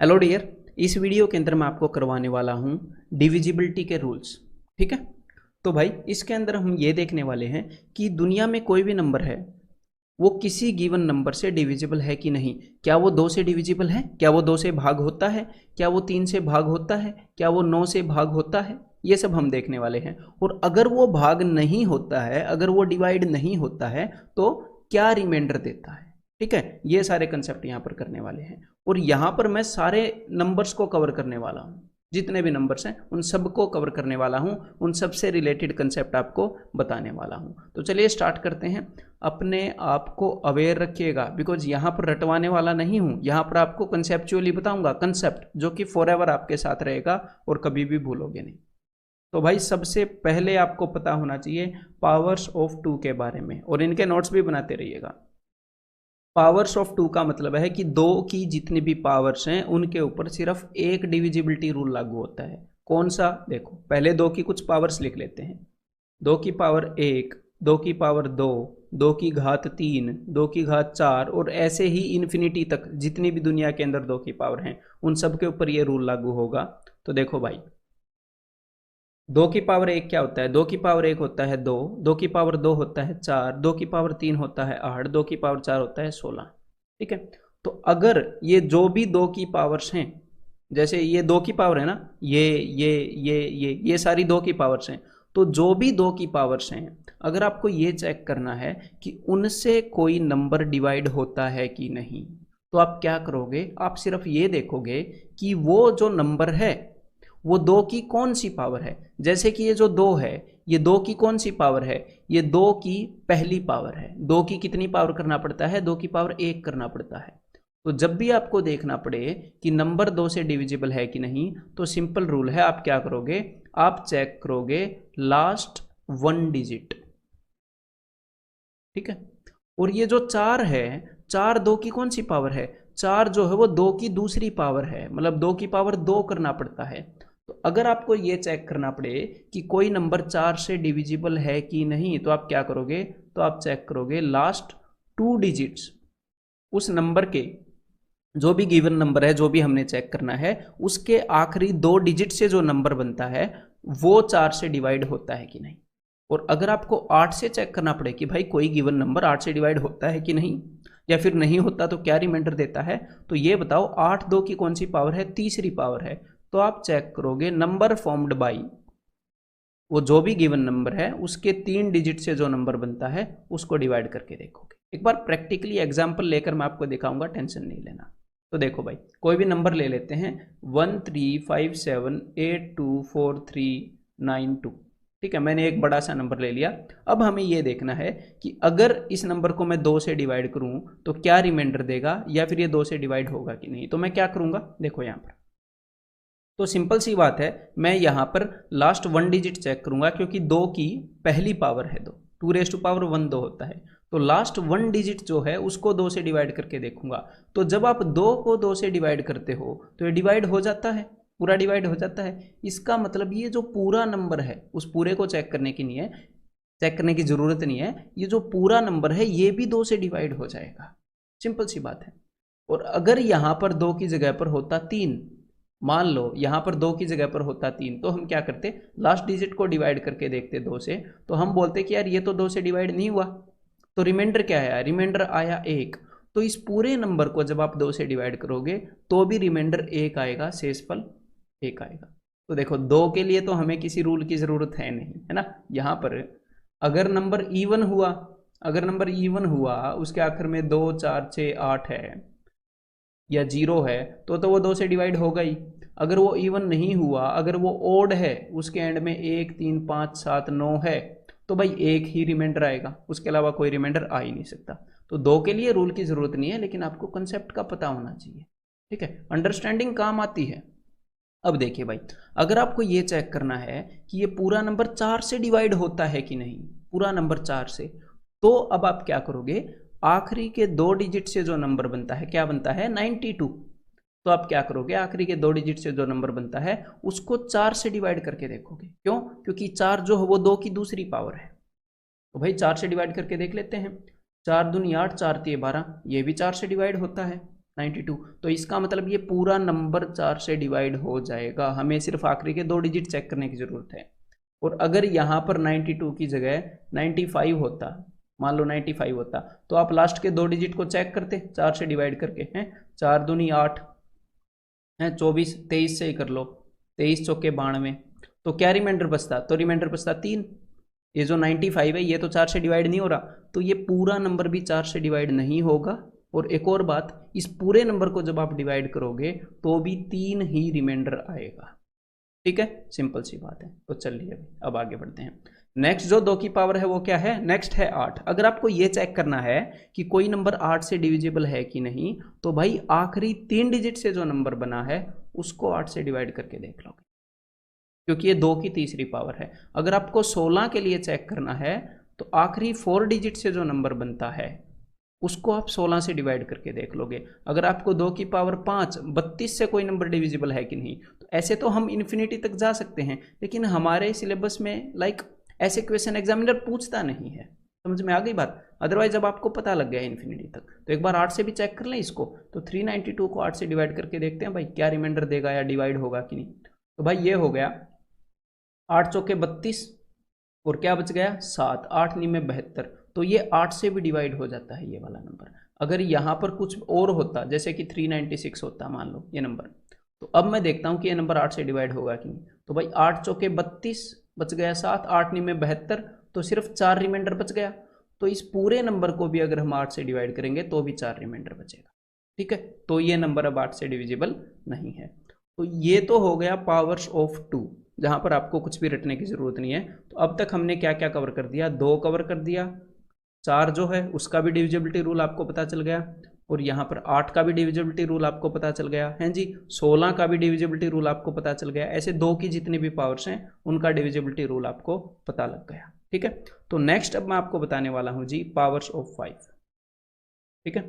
Hello dear, इस video के अंदर मैं आपको करवाने वाला हूँ डिविजिबिलिटी के रूल्स। ठीक है, तो भाई इसके अंदर हम ये देखने वाले हैं कि दुनिया में कोई भी नंबर है वो किसी गिवन नंबर से डिविजिबल है कि नहीं। क्या वो 2 से डिविजिबल है, क्या वो 2 से भाग होता है, क्या वो 3 से भाग होता है, क्या वो 9 से भाग होता है, ये सब हम देखने वाले हैं। और अगर वो भाग नहीं होता है, अगर वो डिवाइड नहीं होता है तो क्या रिमाइंडर देता है। ठीक है, ये सारे कंसेप्ट यहाँ पर करने वाले हैं और यहाँ पर मैं सारे नंबर्स को कवर करने वाला हूँ। जितने भी नंबर्स हैं उन सबको कवर करने वाला हूँ, उन सब से रिलेटेड कंसेप्ट आपको बताने वाला हूँ। तो चलिए स्टार्ट करते हैं। अपने आप को अवेयर रखिएगा, बिकॉज यहाँ पर रटवाने वाला नहीं हूँ, यहाँ पर आपको कंसेप्चुअली बताऊंगा, कंसेप्ट जो कि फॉरएवर आपके साथ रहेगा और कभी भी भूलोगे नहीं। तो भाई सबसे पहले आपको पता होना चाहिए पावर्स ऑफ 2 के बारे में, और इनके नोट्स भी बनाते रहिएगा। पावर्स ऑफ 2 का मतलब है कि 2 की जितनी भी पावर्स हैं उनके ऊपर सिर्फ एक डिविजिबिलिटी रूल लागू होता है। कौन सा, देखो पहले 2 की कुछ पावर्स लिख लेते हैं। 2 की पावर 1, 2 की पावर 2, 2 की घात 3, 2 की घात 4 और ऐसे ही इन्फिनिटी तक जितनी भी दुनिया के अंदर 2 की पावर हैं उन सब के ऊपर ये रूल लागू होगा। तो देखो भाई, 2 की पावर 1 क्या होता है, 2 की पावर 1 होता है 2, 2 की पावर 2 होता है 4, 2 की पावर 3 होता है 8, 2 की पावर 4 होता है 16। ठीक है, तो अगर ये जो भी 2 की पावर्स हैं, जैसे ये 2 की पावर है ना, ये सारी 2 की पावर्स हैं, तो जो भी 2 की पावर्स हैं अगर आपको ये चेक करना है कि उनसे कोई नंबर डिवाइड होता है कि नहीं, तो आप क्या करोगे, आप सिर्फ ये देखोगे कि वो जो नंबर है वो 2 की कौन सी पावर है। जैसे कि ये जो 2 है, ये 2 की कौन सी पावर है, ये 2 की पहली पावर है। 2 की कितनी पावर करना पड़ता है, 2 की पावर 1 करना पड़ता है। तो जब भी आपको देखना पड़े कि नंबर 2 से डिविजिबल है कि नहीं, तो सिंपल रूल है, आप क्या करोगे, आप चेक करोगे लास्ट 1 डिजिट। ठीक है, और ये जो 4 है, 4 2 की कौन सी पावर है, 4 जो है वो 2 की दूसरी पावर है, मतलब 2 की पावर 2 करना पड़ता है। तो अगर आपको ये चेक करना पड़े कि कोई नंबर 4 से डिविजिबल है कि नहीं, तो आप क्या करोगे, तो आप चेक करोगे लास्ट 2 डिजिट्स उस नंबर के, जो भी गिवन नंबर है, जो भी हमने चेक करना है, उसके आखिरी 2 डिजिट से जो नंबर बनता है वो 4 से डिवाइड होता है कि नहीं। और अगर आपको 8 से चेक करना पड़े कि भाई कोई गिवन नंबर 8 से डिवाइड होता है कि नहीं, या फिर नहीं होता तो क्या रिमाइंडर देता है, तो ये बताओ 8 2 की कौन सी पावर है, तीसरी पावर है। तो आप चेक करोगे नंबर फॉर्म्ड बाई, वो जो भी गिवन नंबर है उसके 3 डिजिट से जो नंबर बनता है उसको डिवाइड करके देखोगे। एक बार प्रैक्टिकली एग्जाम्पल लेकर मैं आपको दिखाऊंगा, टेंशन नहीं लेना। तो देखो भाई, कोई भी नंबर ले लेते हैं 1357824392। ठीक है, मैंने एक बड़ा सा नंबर ले लिया। अब हमें यह देखना है कि अगर इस नंबर को मैं 2 से डिवाइड करूं तो क्या रिमाइंडर देगा, या फिर ये 2 से डिवाइड होगा कि नहीं। तो मैं क्या करूंगा, देखो यहाँ पर तो सिंपल सी बात है, मैं यहाँ पर लास्ट 1 डिजिट चेक करूंगा, क्योंकि 2 की पहली पावर है 2, 2 2 होता है। तो लास्ट 1 डिजिट जो है उसको 2 से डिवाइड करके देखूंगा। तो जब आप 2 को 2 से डिवाइड करते हो तो ये डिवाइड हो जाता है, पूरा डिवाइड हो जाता है। इसका मतलब ये जो पूरा नंबर है, उस पूरे को चेक करने की नहीं है, चेक करने की जरूरत नहीं है, ये जो पूरा नंबर है ये भी 2 से डिवाइड हो जाएगा। सिंपल सी बात है। और अगर यहाँ पर 2 की जगह पर होता 3, मान लो यहाँ पर 2 की जगह पर होता 3, तो हम क्या करते, लास्ट डिजिट को डिवाइड करके देखते 2 से, तो हम बोलते कि यार ये तो 2 से डिवाइड नहीं हुआ, तो रिमाइंडर क्या आया, रिमाइंडर आया 1। तो इस पूरे नंबर को जब आप 2 से डिवाइड करोगे तो भी रिमाइंडर 1 आएगा, शेषफल 1 आएगा। तो देखो 2 के लिए तो हमें किसी रूल की जरूरत है नहीं, है ना। यहाँ पर अगर नंबर इवन हुआ, अगर नंबर इवन हुआ, उसके आखिर में 2 4 6 8 है या 0 है, तो वो 2 से डिवाइड होगा ही। अगर वो इवन नहीं हुआ, अगर वो ओड है, उसके एंड में 1 3 5 7 9 है, तो भाई 1 ही रिमाइंडर आएगा, उसके अलावा कोई रिमाइंडर आ ही नहीं सकता। तो 2 के लिए रूल की जरूरत नहीं है, लेकिन आपको कंसेप्ट का पता होना चाहिए। ठीक है, अंडरस्टैंडिंग काम आती है। अब देखिए भाई, अगर आपको ये चेक करना है कि ये पूरा नंबर 4 से डिवाइड होता है कि नहीं, पूरा नंबर 4 से, तो अब आप क्या करोगे, आखिरी के 2 डिजिट से जो नंबर बनता है, क्या बनता है, 92। तो आप क्या करोगे, आखिरी के 2 डिजिट से जो नंबर बनता है उसको 4 से डिवाइड करके देखोगे। क्यों, क्योंकि 4 जो है वो 2 की दूसरी पावर है। तो भाई 4 से डिवाइड करके देख लेते हैं। 4 दूनी 8, 4 3 12, ये भी 4 से डिवाइड होता है। 92। तो इसका मतलब ये पूरा नंबर 4 से डिवाइड हो जाएगा, हमें सिर्फ आखिरी के 2 डिजिट चेक करने की जरूरत है। और अगर यहाँ पर 92 की जगह 95 होता, मान लो 95 होता, तो आप लास्ट के 2 डिजिट को चेक करते 4 से डिवाइड करके, हैं 4 दूनी 8 है 24, 23 से ही कर लो, 23 चौके 92, तो क्या रिमाइंडर बचता, तो रिमाइंडर बचता 3। ये जो 95 है ये तो 4 से डिवाइड नहीं हो रहा, तो ये पूरा नंबर भी 4 से डिवाइड नहीं होगा। और एक और बात, इस पूरे नंबर को जब आप डिवाइड करोगे तो भी 3 ही रिमाइंडर आएगा। ठीक है, सिंपल सी बात है। तो चलिए अब आगे बढ़ते हैं। नेक्स्ट जो 2 की पावर है वो क्या है, नेक्स्ट है 8। अगर आपको ये चेक करना है कि कोई नंबर 8 से डिविजिबल है कि नहीं, तो भाई आखिरी 3 डिजिट से जो नंबर बना है उसको 8 से डिवाइड करके देख लोगे, क्योंकि ये 2 की तीसरी पावर है। अगर आपको 16 के लिए चेक करना है तो आखिरी 4 डिजिट से जो नंबर बनता है उसको आप 16 से डिवाइड करके देख लोगे। अगर आपको 2 की पावर 5 32 से कोई नंबर डिविजिबल है कि नहीं, तो ऐसे तो हम इन्फिनिटी तक जा सकते हैं, लेकिन हमारे सिलेबस में ऐसे क्वेश्चन एग्जामिनर पूछता नहीं है। समझ में आ गई बात। अदरवाइज जब आपको पता लग गया इन्फिनिटी तक, तो एक बार 8 से भी चेक कर लें इसको। तो 392 को 8 से डिवाइड करके देखते हैं भाई क्या रिमाइंडर देगा या डिवाइड होगा कि नहीं। तो भाई ये हो गया 8 चौके 32 और क्या बच गया 7, 8 9 में 72। तो ये 8 से भी डिवाइड हो जाता है ये वाला नंबर। अगर यहाँ पर कुछ और होता, जैसे कि 396 होता मान लो ये नंबर, तो अब मैं देखता हूँ कि ये नंबर 8 से डिवाइड होगा कि नहीं। तो भाई 8 चौके 32 बच गया 7, 8 9 में 72, तो सिर्फ 4 रिमाइंडर बच गया। तो इस पूरे नंबर को भी अगर हम 8 से डिवाइड करेंगे तो भी 4 रिमाइंडर बचेगा। ठीक है, तो ये नंबर अब 8 से डिविजिबल नहीं है। तो ये तो हो गया पावर्स ऑफ 2, जहाँ पर आपको कुछ भी रटने की जरूरत नहीं है। तो अब तक हमने क्या क्या कवर कर दिया, 2 कवर कर दिया, 4 जो है उसका भी डिविजिबिलिटी रूल आपको पता चल गया, और यहाँ पर 8 का भी डिविजिबिलिटी रूल आपको पता चल गया है जी, 16 का भी डिविजिबिलिटी रूल आपको पता चल गया। ऐसे 2 की जितनी भी पावर्स हैं उनका डिविजिबिलिटी रूल आपको पता लग गया। ठीक है, तो नेक्स्ट अब मैं आपको बताने वाला हूँ जी पावर्स ऑफ 5। ठीक है,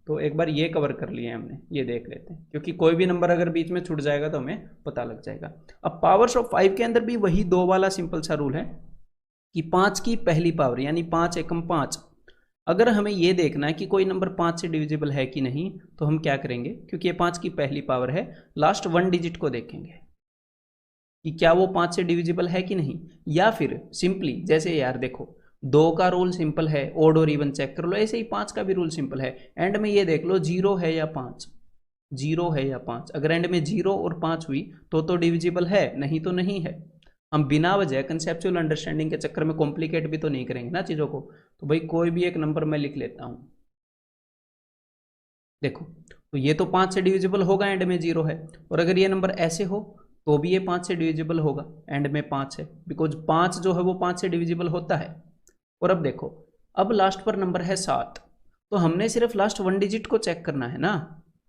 तो एक बार ये कवर कर लिए हमने, ये देख लेते हैं, क्योंकि कोई भी नंबर अगर बीच में छूट जाएगा तो हमें पता लग जाएगा। अब पावर्स ऑफ 5 के अंदर भी वही 2 वाला सिंपल सा रूल है कि 5 की पहली पावर यानी 5 एकम 5। अगर हमें ये देखना है कि कोई नंबर 5 से डिविजिबल है कि नहीं, तो हम क्या करेंगे, क्योंकि ये 5 की पहली पावर है, लास्ट 1 डिजिट को देखेंगे कि क्या वो 5 से डिविजिबल है कि नहीं। या फिर सिंपली जैसे यार देखो 2 का रूल सिंपल है, ओड और इवन चेक कर लो, ऐसे ही 5 का भी रूल सिंपल है। एंड में ये देख लो 0 है या 5, 0 है या 5। अगर एंड में 0 और 5 हुई तो डिविजिबल है, नहीं तो नहीं है। हम बिना वजह कंसेप्चुअल अंडरस्टैंडिंग के चक्कर में कॉम्प्लिकेट भी तो नहीं करेंगे ना चीज़ों को। तो भाई कोई भी एक नंबर मैं लिख लेता हूँ, देखो तो ये तो 5 से डिविजिबल होगा, एंड में 0 है। और अगर ये नंबर ऐसे हो तो भी ये 5 से डिविजिबल होगा, एंड में 5 है, बिकॉज 5 जो है वो 5 से डिविजिबल होता है। और अब देखो, अब लास्ट पर नंबर है 7, तो हमने सिर्फ लास्ट 1 डिजिट को चेक करना है ना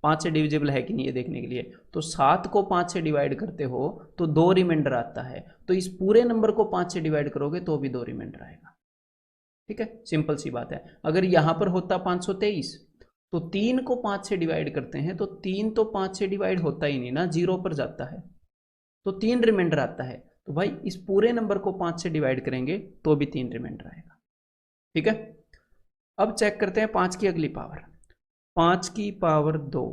5 से डिविजिबल है कि नहीं ये देखने के लिए। तो 7 को 5 से डिवाइड करते हो तो 2 रिमाइंडर आता है, तो इस पूरे नंबर को 5 से डिवाइड करोगे तो भी 2 रिमाइंडर आएगा। ठीक है, सिंपल सी बात है। अगर यहां पर होता 523, तो 3 को 5 से डिवाइड करते हैं तो 3 तो 5 से डिवाइड होता ही नहीं ना, 0 पर जाता है, तो 3 रिमाइंडर आता है। तो भाई इस पूरे नंबर को 5 से डिवाइड करेंगे तो भी 3 रिमाइंडर आएगा। ठीक है, अब चेक करते हैं 5 की अगली पावर, 5 की पावर 2।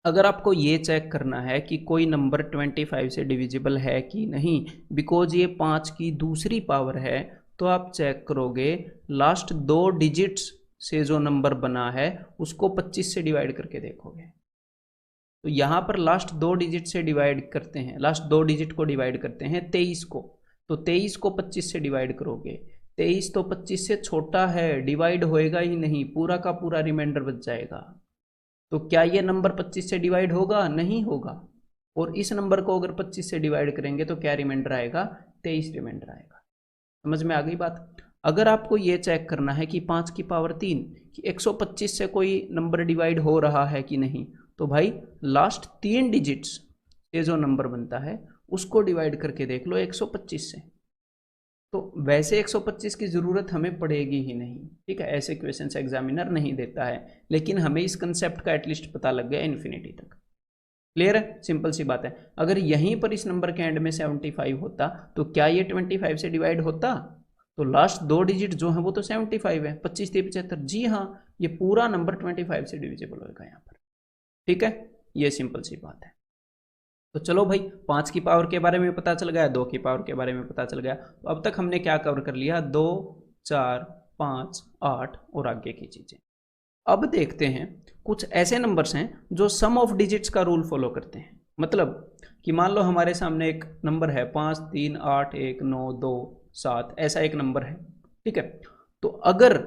अगर आपको ये चेक करना है कि कोई नंबर 25 से डिविजिबल है कि नहीं, बिकॉज ये 5 की दूसरी पावर है, तो आप चेक करोगे लास्ट 2 डिजिट्स से जो नंबर बना है उसको 25 से डिवाइड करके देखोगे। तो यहाँ पर लास्ट 2 डिजिट से डिवाइड करते हैं, लास्ट 2 डिजिट को डिवाइड करते हैं 23 को, तो 23 को 25 से डिवाइड करोगे, 23 तो 25 से छोटा है, डिवाइड होएगा ही नहीं, पूरा का पूरा रिमाइंडर बच जाएगा। तो क्या ये नंबर 25 से डिवाइड होगा, नहीं होगा। और इस नंबर को अगर 25 से डिवाइड करेंगे तो क्या रिमाइंडर आएगा, 23 रिमाइंडर आएगा। समझ में आ गई बात। अगर आपको ये चेक करना है कि 5 की पावर 3 कि 125 से कोई नंबर डिवाइड हो रहा है कि नहीं, तो भाई लास्ट 3 डिजिट्स से जो नंबर बनता है उसको डिवाइड करके देख लो 125 से। तो वैसे 125 की ज़रूरत हमें पड़ेगी ही नहीं। ठीक है, ऐसे क्वेश्चंस एग्जामिनर नहीं देता है, लेकिन हमें इस कंसेप्ट का एटलीस्ट पता लग गया इन्फिनिटी तक। क्लियर है, सिंपल सी बात है। अगर यहीं पर इस नंबर के एंड में 75 होता तो क्या ये 25 से डिवाइड होता, तो लास्ट 2 डिजिट जो है वो तो 75 है, 25 3 75। जी हाँ, ये पूरा नंबर 25 से डिविजिबल होगा यहाँ पर। ठीक है, ये सिंपल सी बात है। तो चलो भाई 5 की पावर के बारे में पता चल गया, 2 की पावर के बारे में पता चल गया। तो अब तक हमने क्या कवर कर लिया, 2, 4, 5, 8 और आगे की चीजें। अब देखते हैं कुछ ऐसे नंबर्स हैं जो सम ऑफ डिजिट्स का रूल फॉलो करते हैं। मतलब कि मान लो हमारे सामने एक नंबर है 5, 3, 8, 1, 9, 2, 7, ऐसा एक नंबर है। ठीक है, तो अगर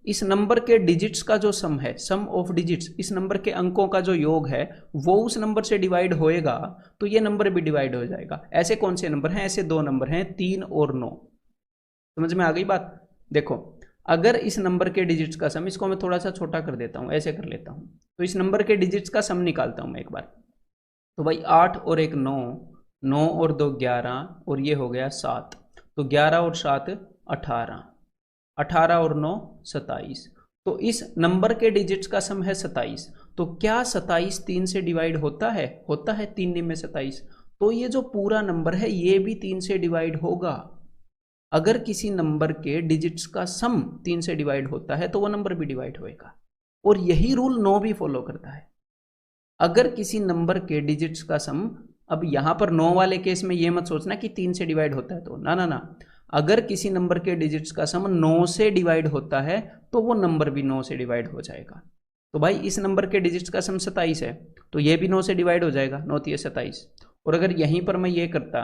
इस नंबर के डिजिट्स का जो सम है, सम ऑफ डिजिट्स, इस नंबर के अंकों का जो योग है वो उस नंबर से डिवाइड होएगा तो ये नंबर भी डिवाइड हो जाएगा। ऐसे कौन से नंबर हैं, ऐसे 2 नंबर हैं 3 और 9। समझ में आ गई बात। देखो अगर इस नंबर के डिजिट्स का सम, इसको मैं थोड़ा सा छोटा कर देता हूं, ऐसे कर लेता हूं, तो इस नंबर के डिजिट्स का सम निकालता हूं मैं एक बार। तो भाई 8 और 1 9, 9 और 2 11 और ये हो गया 7, तो 11 और 7 18, 18 और 9 27। तो इस नंबर के डिजिट्स का सम है 27। तो क्या 27 3 से डिवाइड होता है? होता है, 3 9 में 27। तो ये जो पूरा नंबर है ये भी 3 से डिवाइड होगा। अगर किसी नंबर के डिजिट्स का सम 3 से डिवाइड होता है तो वो नंबर भी डिवाइड होएगा। और यही रूल 9 भी फॉलो करता है। अगर किसी नंबर के डिजिट्स का सम, अब यहां पर 9 वाले केस में ये मत सोचना कि 3 से डिवाइड होता है, तो ना ना ना, अगर किसी नंबर के डिजिट्स का सम 9 से डिवाइड होता है तो वो नंबर भी 9 से डिवाइड हो जाएगा। तो भाई इस नंबर के डिजिट्स का सम 27 है तो ये भी 9 से डिवाइड हो जाएगा, 9 3 27। और अगर यहीं पर मैं ये करता,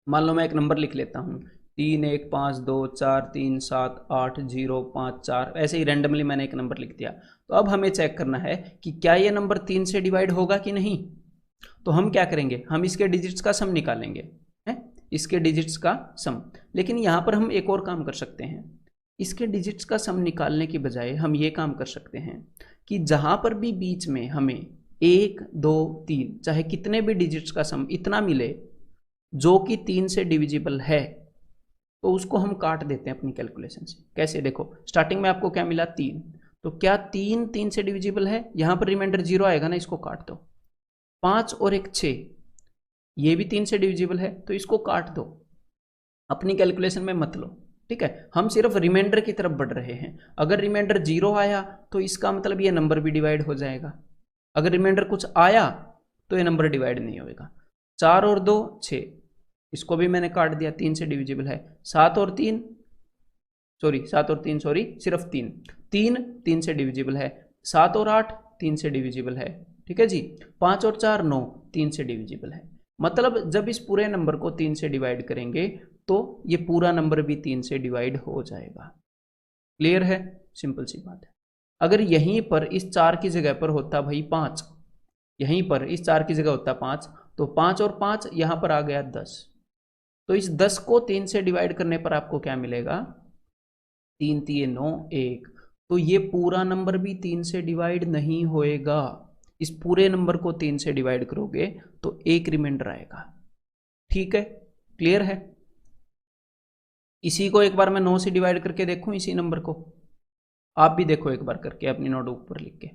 मान लो मैं एक नंबर लिख लेता हूँ 3 1 5 2 4 3 7 8 0 5 4, ऐसे ही रैंडमली मैंने एक नंबर लिख दिया। तो अब हमें चेक करना है कि क्या ये नंबर 3 से डिवाइड होगा कि नहीं। तो हम क्या करेंगे, हम इसके डिजिट्स का सम निकालेंगे, है इसके डिजिट्स का सम। लेकिन यहाँ पर हम एक और काम कर सकते हैं, इसके डिजिट्स का सम निकालने की बजाय हम ये काम कर सकते हैं कि जहाँ पर भी बीच में हमें 1 2 3 चाहे कितने भी डिजिट्स का सम इतना मिले जो कि 3 से डिविजिबल है, तो उसको हम काट देते हैं अपनी कैलकुलेशन से। कैसे, देखो स्टार्टिंग में आपको क्या मिला 3, तो क्या 3 3 से डिविजिबल है, यहां पर रिमाइंडर 0 आएगा ना, इसको काट दो। 5 और 1 6, ये भी 3 से डिविजिबल है तो इसको काट दो, अपनी कैलकुलेशन में मत लो। ठीक है, हम सिर्फ रिमाइंडर की तरफ बढ़ रहे हैं। अगर रिमाइंडर 0 आया तो इसका मतलब ये नंबर भी डिवाइड हो जाएगा। अगर रिमाइंडर कुछ आया तो ये नंबर डिवाइड नहीं होगा। 4 और 2 6, इसको भी मैंने काट दिया, 3 से डिविजिबल है। 7 और 3 सिर्फ 3, 3 से डिविजिबल है। 7 और 8 3 से डिविजिबल है। ठीक है जी, 5 और 4 9, 3 से डिविजिबल है। मतलब जब इस पूरे नंबर को 3 से डिवाइड करेंगे तो ये पूरा नंबर भी 3 से डिवाइड हो जाएगा। क्लियर है, सिंपल सी बात है। अगर यहीं पर इस 4 की जगह पर होता भाई 5, यहीं पर इस 4 की जगह होता 5, तो 5 और 5 यहां पर आ गया 10। तो इस 10 को 3 से डिवाइड करने पर आपको क्या मिलेगा, 3 3 9 1। तो ये पूरा नंबर भी 3 से डिवाइड नहीं होएगा। इस पूरे नंबर को 3 से डिवाइड करोगे तो एक रिमाइंडर आएगा। ठीक है, क्लियर है। इसी को एक बार मैं 9 से डिवाइड करके देखूं, इसी नंबर को आप भी देखो एक बार करके अपनी नोटबुक पर लिख के।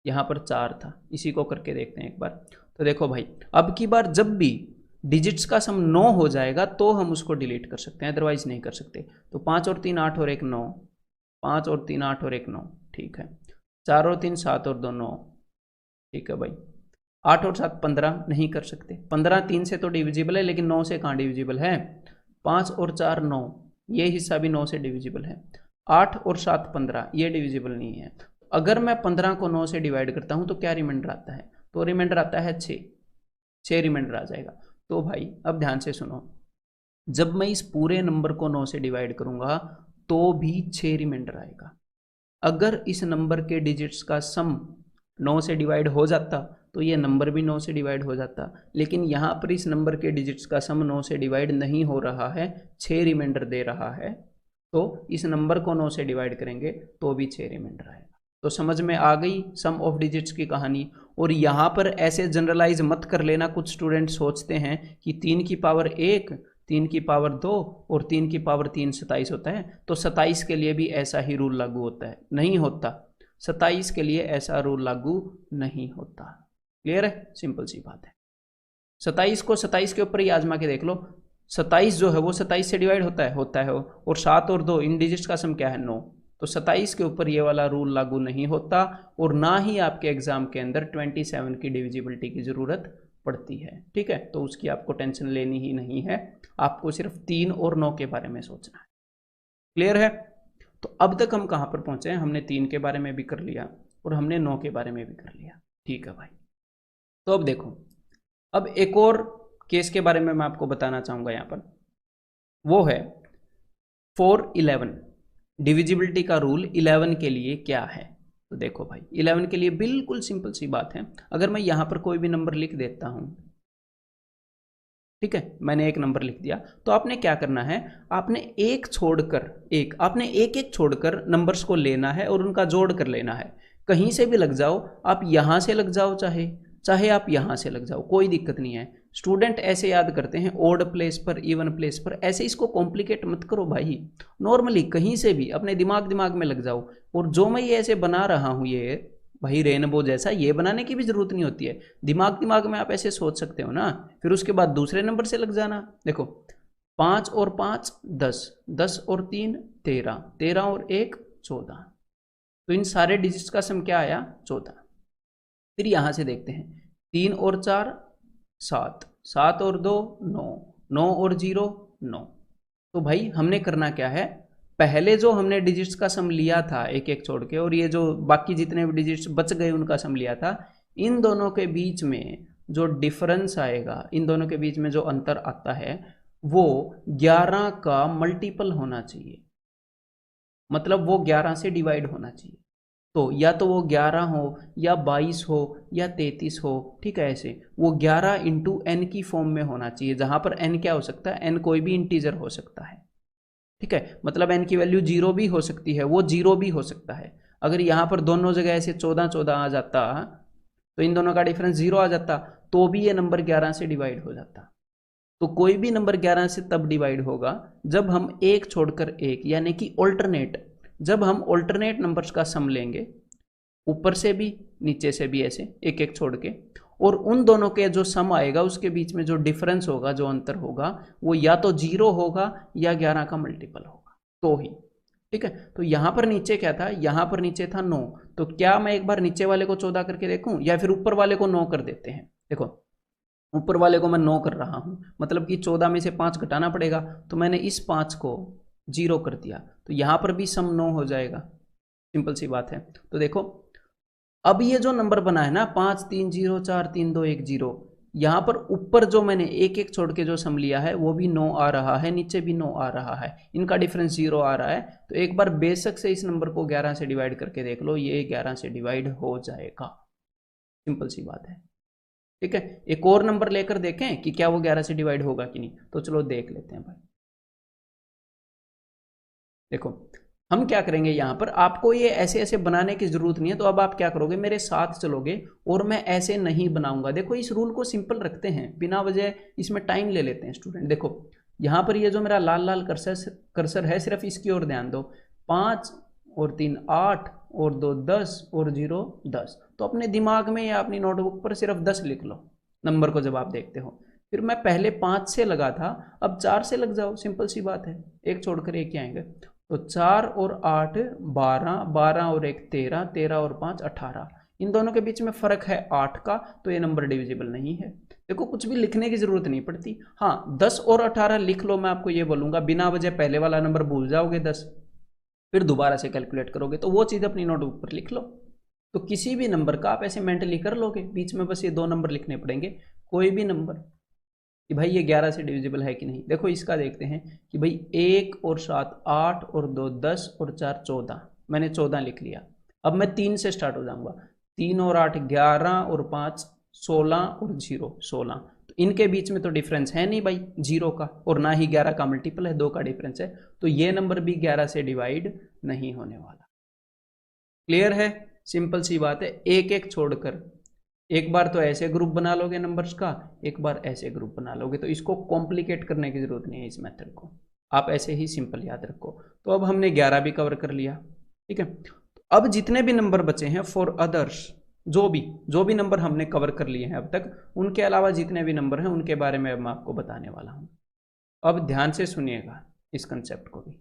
यहां पर 4 था, इसी को करके देखते हैं एक बार। तो देखो भाई, अब की बार जब भी डिजिट्स का सम 9 हो जाएगा तो हम उसको डिलीट कर सकते हैं, अदरवाइज नहीं कर सकते। तो 5 और 3 8 और 1 9, 5 और 3 8 और 1 9, ठीक है। 4 और 3 7 और 2 9, ठीक है भाई। 8 और 7 15 नहीं कर सकते, 15 3 से तो डिविजिबल है लेकिन 9 से कहाँ डिविजिबल है। 5 और 4 9, ये हिस्सा भी 9 से डिविजिबल है। 8 और 7 15, ये डिविजिबल नहीं है। अगर मैं 15 को 9 से डिवाइड करता हूं तो क्या रिमाइंडर आता है, तो रिमाइंडर आता है 6 रिमाइंडर आ जाएगा। तो भाई अब ध्यान से सुनो, जब मैं इस पूरे नंबर को 9 से डिवाइड करूंगा तो भी 6 रिमाइंडर आएगा। अगर इस नंबर के डिजिट्स का सम 9 से डिवाइड हो जाता तो ये नंबर भी 9 से डिवाइड हो जाता, लेकिन यहाँ पर इस नंबर के डिजिट्स का सम 9 से डिवाइड नहीं हो रहा है, 6 रिमाइंडर दे रहा है। तो इस नंबर को 9 से डिवाइड करेंगे तो भी 6 रिमाइंडर आएगा। तो समझ में आ गई सम ऑफ डिजिट्स की कहानी। और यहाँ पर ऐसे जनरलाइज मत कर लेना, कुछ स्टूडेंट सोचते हैं कि 3 की पावर 1, 3 की पावर 2 और 3 की पावर 3 27 होता है, तो 27 के लिए भी ऐसा ही रूल लागू होता है। नहीं होता, 27 के लिए ऐसा रूल लागू नहीं होता। क्लियर है, सिंपल सी बात है। 27 को 27 के ऊपर ही आजमा के देख लो, 27 जो है वो 27 से डिवाइड होता है और 7 और 2 इन डिजिट्स का सम क्या है 9, तो 27 के ऊपर ये वाला रूल लागू नहीं होता और ना ही आपके एग्जाम के अंदर 27 की डिविजिबिलिटी की जरूरत पड़ती है। ठीक है, तो उसकी आपको टेंशन लेनी ही नहीं है, आपको सिर्फ 3 और 9 के बारे में सोचना है। क्लियर है? तो अब तक हम कहां पर पहुंचे हैं? हमने 3 के बारे में भी कर लिया और हमने 9 के बारे में भी कर लिया। ठीक है भाई, तो अब देखो, अब एक और केस के बारे में मैं आपको बताना चाहूंगा यहां पर, वो है 411। डिविजिबिलिटी का रूल 11 के लिए क्या है? तो देखो भाई, 11 के लिए बिल्कुल सिंपल सी बात है। अगर मैं यहां पर कोई भी नंबर लिख देता हूं, ठीक है, मैंने एक नंबर लिख दिया, तो आपने क्या करना है, आपने एक छोड़कर एक, आपने एक एक छोड़कर नंबर्स को लेना है और उनका जोड़ कर लेना है। कहीं से भी लग जाओ, आप यहां से लग जाओ, चाहे चाहे आप यहां से लग जाओ, कोई दिक्कत नहीं है। स्टूडेंट ऐसे याद करते हैं ओड प्लेस पर, इवन प्लेस पर, ऐसे इसको कॉम्प्लिकेट मत करो भाई। नॉर्मली कहीं से भी अपने दिमाग में लग जाओ। और जो मैं ये ऐसे बना रहा हूं, ये भाई रेनबो जैसा, ये बनाने की भी जरूरत नहीं होती है। दिमाग में आप ऐसे सोच सकते हो ना, फिर उसके बाद दूसरे नंबर से लग जाना। देखो, 5 और 5 10, 10 और 3 13, 13 और 1 14, तो इन सारे डिजिट्स का सम क्या आया? 14। फिर यहां से देखते हैं, 3 और 4 7, 7 और 2 9, 9 और 0 9। तो भाई हमने करना क्या है, पहले जो हमने डिजिट्स का सम लिया था एक एक छोड़ के, और ये जो बाकी जितने भी डिजिट्स बच गए उनका सम लिया था, इन दोनों के बीच में जो डिफरेंस आएगा, इन दोनों के बीच में जो अंतर आता है, वो 11 का मल्टीपल होना चाहिए। मतलब वो 11 से डिवाइड होना चाहिए। तो या तो वो 11 हो या 22 हो या 33 हो, ठीक है, ऐसे वो 11 इंटू एन की फॉर्म में होना चाहिए, जहां पर एन क्या हो सकता है? एन कोई भी इंटीजर हो सकता है। ठीक है, मतलब एन की वैल्यू 0 भी हो सकती है, वो 0 भी हो सकता है। अगर यहां पर दोनों जगह ऐसे 14 14 आ जाता, तो इन दोनों का डिफरेंस 0 आ जाता, तो भी ये नंबर 11 से डिवाइड हो जाता। तो कोई भी नंबर 11 से तब डिवाइड होगा जब हम एक छोड़कर एक, यानी कि ऑल्टरनेट, जब हम ऑल्टरनेट नंबर्स का सम लेंगे, ऊपर से भी नीचे से भी, ऐसे एक एक छोड़ के, और उन दोनों के जो सम आएगा उसके बीच में जो डिफरेंस होगा, जो अंतर होगा, वो या तो 0 होगा या 11 का मल्टीपल होगा, तो ही। ठीक है, तो यहां पर नीचे क्या था? यहां पर नीचे था 9। तो क्या मैं एक बार नीचे वाले को 14 करके देखूं, या फिर ऊपर वाले को 9 कर देते हैं? देखो, ऊपर वाले को मैं 9 कर रहा हूं, मतलब कि 14 में से 5 घटाना पड़ेगा, तो मैंने इस 5 को 0 कर दिया, तो यहां पर भी सम 9 हो जाएगा। सिंपल सी बात है। तो देखो, अब ये जो नंबर बना है ना, 5 3 0 4 3 2 1 0, यहां पर ऊपर जो मैंने एक एक छोड़ के जो सम लिया है वो भी 9 आ रहा है, नीचे भी 9 आ रहा है, इनका डिफरेंस 0 आ रहा है। तो एक बार बेशक से इस नंबर को 11 से डिवाइड करके देख लो, ये 11 से डिवाइड हो जाएगा। सिंपल सी बात है। ठीक है, एक और नंबर लेकर देखें कि क्या वो 11 से डिवाइड होगा कि नहीं, तो चलो देख लेते हैं भाई। देखो, हम क्या करेंगे, यहां पर आपको ये ऐसे ऐसे बनाने की जरूरत नहीं है, तो अब आप क्या करोगे, मेरे साथ चलोगे और मैं ऐसे नहीं बनाऊंगा। देखो, इस रूल को सिंपल रखते हैं, बिना वजह इसमें टाइम ले लेते हैं स्टूडेंट। देखो, यहां पर ये जो मेरा लाल लाल कर्सर है, सिर्फ इसकी ओर ध्यान दो। 5 और 3 8 और 2 10 और 0 10। तो अपने दिमाग में या अपनी नोटबुक पर सिर्फ 10 लिख लो नंबर को जब आप देखते हो। फिर मैं पहले 5 से लगा था, अब 4 से लग जाओ, सिंपल सी बात है, एक छोड़कर एक ही आएंगे। तो 4 और 8 12, 12 और 1 13, 13 और 5 18, इन दोनों के बीच में फर्क है 8 का, तो ये नंबर डिविजिबल नहीं है। देखो, कुछ भी लिखने की जरूरत नहीं पड़ती। हाँ, 10 और 18 लिख लो, मैं आपको ये बोलूंगा, बिना वजह पहले वाला नंबर भूल जाओगे 10, फिर दोबारा से कैलकुलेट करोगे, तो वो चीज़ अपनी नोटबुक पर लिख लो। तो किसी भी नंबर का आप ऐसे मेंटली कर लोगे, बीच में बस ये 2 नंबर लिखने पड़ेंगे, कोई भी नंबर, कि भाई ये 11 से डिविजिबल है कि नहीं। देखो, इसका देखते हैं कि भाई 1 और 7 8 और 2 10 और 4 14, मैंने 14 लिख लिया। अब मैं 3 से स्टार्ट हो जाऊंगा, 3 और 8 11 और 5 16 और 0 16। तो इनके बीच में तो डिफरेंस है नहीं भाई 0 का, और ना ही 11 का मल्टीपल है, 2 का डिफरेंस है, तो ये नंबर भी 11 से डिवाइड नहीं होने वाला। क्लियर है? सिंपल सी बात है। एक एक छोड़कर, एक बार तो ऐसे ग्रुप बना लोगे नंबर्स का, एक बार ऐसे ग्रुप बना लोगे, तो इसको कॉम्प्लिकेट करने की जरूरत नहीं है, इस मेथड को आप ऐसे ही सिंपल याद रखो। तो अब हमने 11 भी कवर कर लिया, ठीक है। अब जितने भी नंबर बचे हैं फॉर अदर्स, जो भी नंबर हमने कवर कर लिए हैं अब तक, उनके अलावा जितने भी नंबर हैं उनके बारे में अब मैं आपको बताने वाला हूं। अब ध्यान से सुनिएगा इस कंसेप्ट को भी।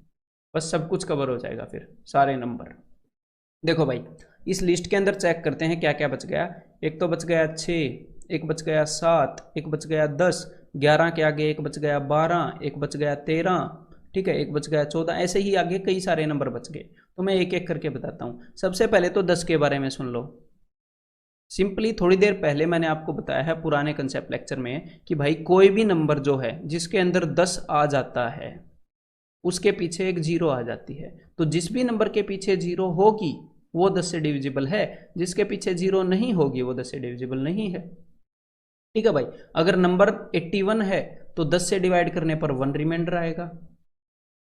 बस सब कुछ कवर हो जाएगा फिर सारे नंबर। देखो भाई इस लिस्ट के अंदर चेक करते हैं क्या क्या बच गया। एक तो बच गया 6, एक बच गया 7, एक बच गया 10, 11 के आगे एक बच गया 12, एक बच गया 13, ठीक है, एक बच गया 14, ऐसे ही आगे कई सारे नंबर बच गए। तो मैं एक एक करके बताता हूँ। सबसे पहले तो 10 के बारे में सुन लो। सिंपली थोड़ी देर पहले मैंने आपको बताया है पुराने कंसेप्ट लेक्चर में कि भाई कोई भी नंबर जो है जिसके अंदर 10 आ जाता है उसके पीछे एक जीरो आ जाती है। तो जिस भी नंबर के पीछे जीरो होगी वो 10 से डिविजिबल है, जिसके पीछे जीरो नहीं होगी वो 10 से डिविजिबल नहीं है। ठीक है भाई, अगर नंबर 81 है तो 10 से डिवाइड करने पर 1 रिमाइंडर आएगा।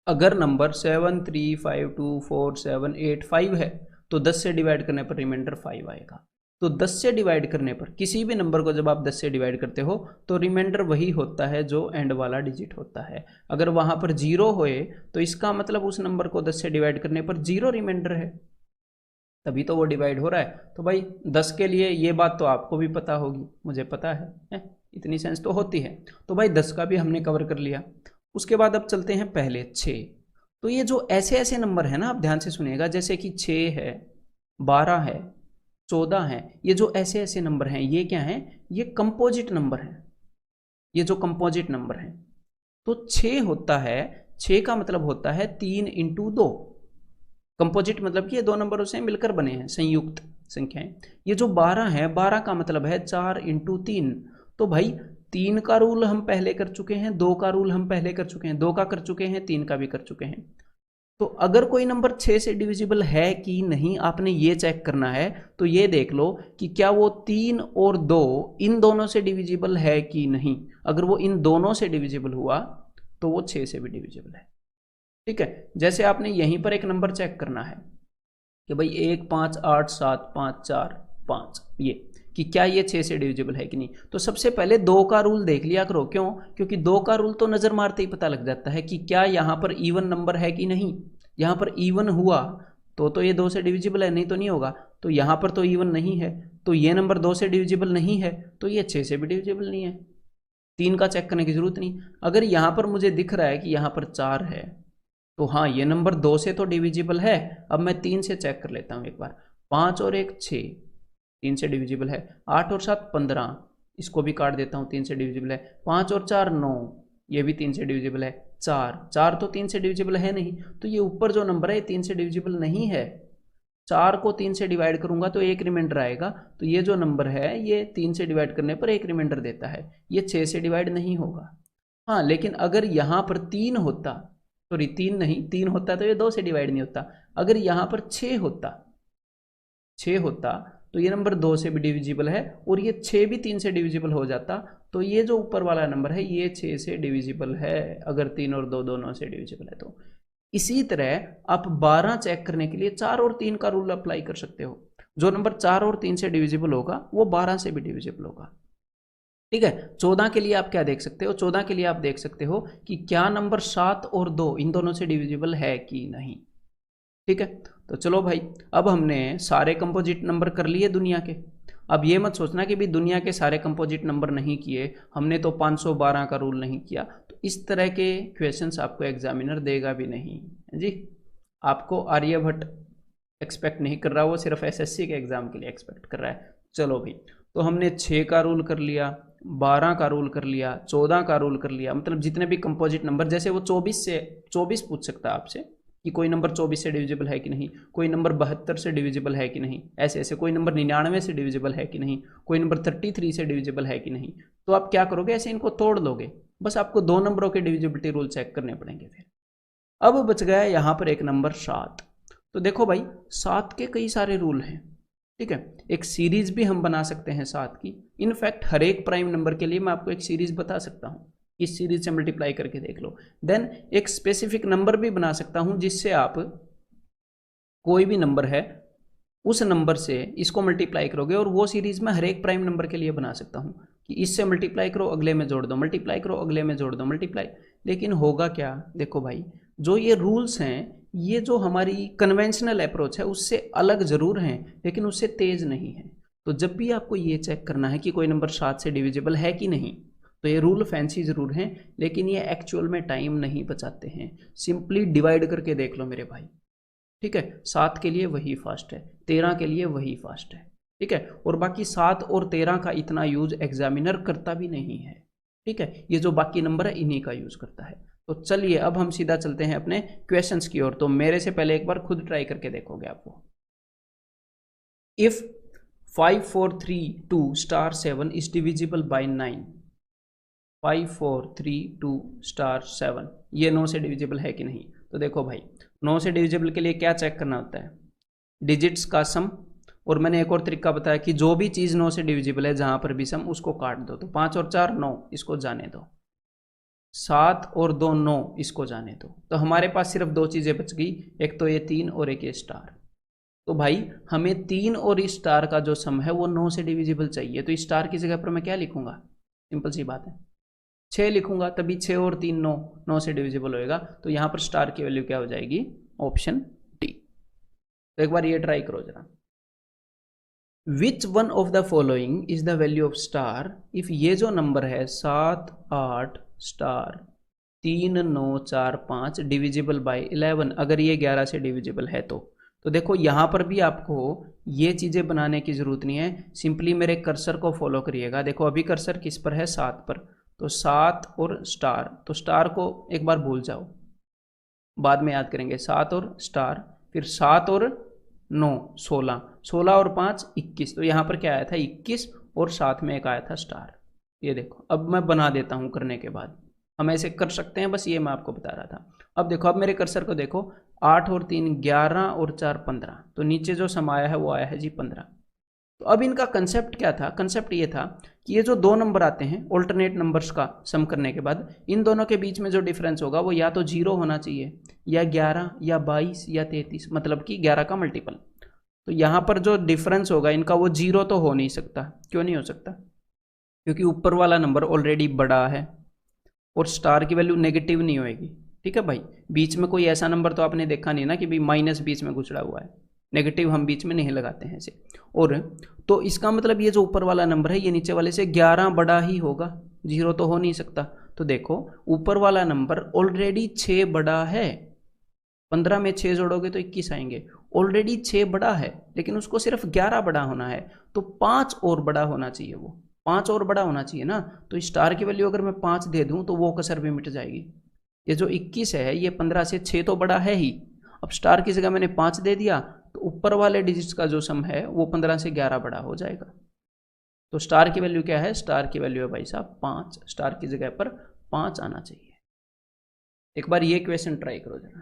अगर नंबर 7 3 5 2 4 7 8 5 है तो 10 से डिवाइड करने पर रिमाइंडर 5 आएगा। तो 10 से डिवाइड करने पर किसी भी नंबर को जब आप 10 से डिवाइड करते हो तो रिमाइंडर वही होता है जो एंड वाला डिजिट होता है। अगर वहां पर जीरो होए तो इसका मतलब उस नंबर को 10 से डिवाइड करने पर जीरो रिमाइंडर है, तभी तो वो डिवाइड हो रहा है। तो भाई 10 के लिए ये बात तो आपको भी पता होगी, मुझे पता है इतनी सेंस तो होती है। तो भाई 10 का भी हमने कवर कर लिया। उसके बाद अब चलते हैं पहले 6। तो ये जो ऐसे ऐसे नंबर है ना, आप ध्यान से सुनिएगा, जैसे कि 6 है, 12 है, 14 है, ये जो ऐसे ऐसे नंबर हैं ये क्या है, ये कंपोजिट नंबर है। ये जो कंपोजिट नंबर है तो 6 होता है, 6 का मतलब होता है 3 इंटू 2। कंपोजिट मतलब कि ये दो नंबरों से मिलकर बने हैं, संयुक्त संख्याएं। ये जो 12 है, 12 का मतलब है 4 इंटू 3। तो भाई 3 का रूल हम पहले कर चुके हैं, 2 का रूल हम पहले कर चुके हैं, 2 का कर चुके हैं, 3 का भी कर चुके हैं। तो अगर कोई नंबर 6 से डिविजिबल है कि नहीं आपने ये चेक करना है। तो ये देख लो कि क्या वो 3 और 2 इन दोनों से डिविजिबल है कि नहीं। अगर वो इन दोनों से डिविजिबल हुआ तो वो 6 से भी डिविजिबल है। ठीक है, जैसे आपने यहीं पर एक नंबर चेक करना है कि भाई 1 5 8 7 5 4 5, ये कि क्या ये 6 से डिविजिबल है कि नहीं। तो सबसे पहले 2 का रूल देख लिया करो। क्यों? क्योंकि 2 का रूल तो नजर मारते ही पता लग जाता है कि क्या यहाँ पर इवन नंबर है कि नहीं। यहाँ पर इवन हुआ तो ये 2 से डिविजिबल है, नहीं तो नहीं होगा। तो यहाँ पर तो इवन नहीं है तो ये नंबर 2 से डिविजिबल नहीं है, तो ये 6 से भी डिविजिबल नहीं है। 3 का चेक करने की जरूरत नहीं। अगर यहाँ पर मुझे दिख रहा है कि यहाँ पर 4 है तो हाँ ये नंबर 2 से तो डिविजिबल है। अब मैं 3 से चेक कर लेता हूँ एक बार। 5 और 1 6, 3 से डिविजिबल है। 8 और 7 15, इसको भी काट देता हूँ, 3 से डिविजिबल है। 5 और 4 9, ये भी 3 से डिविजिबल है। 4 तो 3 से डिविजिबल है नहीं, तो ये ऊपर जो नंबर है 3 से डिविजिबल नहीं है। 4 को 3 से डिवाइड करूंगा तो एक रिमाइंडर आएगा। तो ये जो नंबर है ये 3 से डिवाइड करने पर एक रिमाइंडर देता है, ये 6 से डिवाइड नहीं होगा। हाँ लेकिन अगर यहाँ पर 3 होता, सॉरी 3 नहीं, 3 होता तो ये 2 से डिवाइड नहीं होता। अगर यहाँ पर 6 होता तो ये नंबर 2 से भी डिविजिबल है और ये 6 भी 3 से डिविजिबल हो जाता। तो ये जो ऊपर वाला नंबर है ये 6 से डिविजिबल है, अगर 3 और 2 दोनों से डिविजिबल है तो। इसी तरह आप 12 चेक करने के लिए 4 और 3 का रूल अप्लाई कर सकते हो। जो नंबर 4 और 3 से डिविजिबल होगा वो 12 से भी डिविजिबल होगा। ठीक है, 14 के लिए आप क्या देख सकते हो, 14 के लिए आप देख सकते हो कि क्या नंबर 7 और 2 इन दोनों से डिविजिबल है कि नहीं। ठीक है, तो चलो भाई अब हमने सारे कंपोजिट नंबर कर लिए दुनिया के। अब ये मत सोचना कि भी दुनिया के सारे कंपोजिट नंबर नहीं किए, हमने तो 512 का रूल नहीं किया। तो इस तरह के क्वेश्चंस आपको एग्जामिनर देगा भी नहीं जी। आपको आर्यभट्ट एक्सपेक्ट नहीं कर रहा, वो सिर्फ एसएससी के एग्जाम के लिए एक्सपेक्ट कर रहा है। चलो भाई, तो हमने 6 का रूल कर लिया, 12 का रूल कर लिया, 14 का रूल कर लिया, मतलब जितने भी कंपोजिट नंबर, जैसे वो 24 पूछ सकता है आपसे कि कोई नंबर 24 से डिविजिबल है कि नहीं, कोई नंबर 72 से डिविजिबल है कि नहीं, ऐसे ऐसे कोई नंबर 99 से डिविजिबल है कि नहीं, कोई नंबर 33 से डिविजिबल है कि नहीं। तो आप क्या करोगे, ऐसे इनको तोड़ लोगे। बस आपको 2 नंबरों के डिविजिबिलिटी रूल चेक करने पड़ेंगे फिर। अब बच गया यहाँ पर एक नंबर 7। तो देखो भाई 7 के कई सारे रूल हैं। ठीक है, एक सीरीज भी हम बना सकते हैं 7 की। इनफैक्ट हर एक प्राइम नंबर के लिए मैं आपको एक सीरीज बता सकता हूँ, इस सीरीज से मल्टीप्लाई करके देख लो। देन एक स्पेसिफिक नंबर भी बना सकता हूं जिससे आप कोई भी नंबर है उस नंबर से इसको मल्टीप्लाई करोगे, और वो सीरीज मैं हर एक प्राइम नंबर के लिए बना सकता हूं कि इससे मल्टीप्लाई करो अगले में जोड़ दो, मल्टीप्लाई करो अगले में जोड़ दो, मल्टीप्लाई। लेकिन होगा क्या, देखो भाई जो ये रूल्स हैं ये जो हमारी कन्वेंशनल अप्रोच है उससे अलग जरूर हैं लेकिन उससे तेज नहीं है। तो जब भी आपको ये चेक करना है कि कोई नंबर 7 से डिविजिबल है कि नहीं, तो ये रूल फैंसी ज़रूर हैं, लेकिन ये एक्चुअल में टाइम नहीं बचाते हैं। सिंपली डिवाइड करके देख लो मेरे भाई, ठीक है। 7 के लिए वही फास्ट है, 13 के लिए वही फास्ट है, ठीक है। और बाकी 7 और 13 का इतना यूज एग्जामिनर करता भी नहीं है, ठीक है। ये जो बाकी नंबर है इन्हीं का यूज करता है। तो चलिए अब हम सीधा चलते हैं अपने क्वेश्चंस की ओर। तो मेरे से पहले एक बार खुद ट्राई करके देखोगे आप वो। If 5432 star 7 is divisible by 9, 5432 star 7 ये 9 से डिविजिबल है कि नहीं। तो देखो भाई 9 से डिविजिबल के लिए क्या चेक करना होता है, डिजिट्स का सम। और मैंने एक और तरीका बताया कि जो भी चीज़ 9 से डिविजिबल है जहां पर भी सम उसको काट दो। तो 5 और 4 9, इसको जाने दो। 7 और 2 9, इसको जाने दो। तो हमारे पास सिर्फ 2 चीज़ें बच गई, एक तो ये 3 और एक ये स्टार। तो भाई हमें 3 और इस स्टार का जो सम है वो 9 से डिविजिबल चाहिए। तो इस स्टार की जगह पर मैं क्या लिखूंगा, सिंपल सी बात है 6 लिखूंगा, तभी 6 और 3 9, 9 से डिविजिबल होएगा। तो यहां पर स्टार की वैल्यू क्या हो जाएगी, ऑप्शन डी। तो एक बार ये ट्राई करो जरा। Which one of the following is the value of star if ये जो नंबर है 7 8 स्टार 3 9 4 5 डिविजिबल बाय 11, अगर ये 11 से डिविजिबल है तो देखो यहां पर भी आपको ये चीजें बनाने की जरूरत नहीं है, सिंपली मेरे कर्सर को फॉलो करिएगा। देखो अभी कर्सर किस पर है, 7 पर। तो 7 और स्टार, तो स्टार को एक बार भूल जाओ, बाद में याद करेंगे। 7 और स्टार, फिर 7 और 9 16, 16 और 5 21। तो यहाँ पर क्या आया था 21, और साथ में एक आया था स्टार। ये देखो अब मैं बना देता हूँ करने के बाद, हम ऐसे कर सकते हैं, बस ये मैं आपको बता रहा था। अब देखो, अब मेरे कर्सर को देखो, 8 और 3 11 और 4 15। तो नीचे जो सम आया है वो आया है जी 15। तो अब इनका कंसेप्ट क्या था, कंसेप्ट ये था कि ये जो 2 नंबर आते हैं ऑल्टरनेट नंबर्स का सम करने के बाद, इन दोनों के बीच में जो डिफरेंस होगा वो या तो 0 होना चाहिए, या 11 या 22 या 33, मतलब कि 11 का मल्टीपल। तो यहाँ पर जो डिफरेंस होगा इनका वो 0 तो हो नहीं सकता। क्यों नहीं हो सकता, क्योंकि ऊपर वाला नंबर ऑलरेडी बड़ा है और स्टार की वैल्यू नेगेटिव नहीं होएगी, ठीक है भाई। बीच में कोई ऐसा नंबर तो आपने देखा नहीं ना कि भाई माइनस बीच में गुजरा हुआ है, नेगेटिव हम बीच में नहीं लगाते हैं ऐसे। और तो इसका मतलब ये जो ऊपर वाला नंबर है ये नीचे वाले से 11 बड़ा ही होगा, 0 तो हो नहीं सकता। तो देखो ऊपर वाला नंबर ऑलरेडी 6 बड़ा है, 15 में 6 जोड़ोगे तो 21 आएंगे। ऑलरेडी 6 बड़ा है, लेकिन उसको सिर्फ 11 बड़ा होना है, तो 5 और बड़ा होना चाहिए, वो 5 और बड़ा होना चाहिए ना। तो स्टार की वैल्यू अगर मैं 5 दे दूं तो वो कसर भी मिट जाएगी। ये जो 21 है ये 15 से 6 तो बड़ा है ही, अब स्टार की जगह मैंने 5 दे दिया तो ऊपर वाले डिजिट्स का जो सम है वो 15 से 11 बड़ा हो जाएगा। तो स्टार की वैल्यू क्या है, स्टार की वैल्यू है भाई साहब 5, स्टार की जगह पर 5 आना चाहिए। एक बार ये क्वेश्चन ट्राई करो जरा।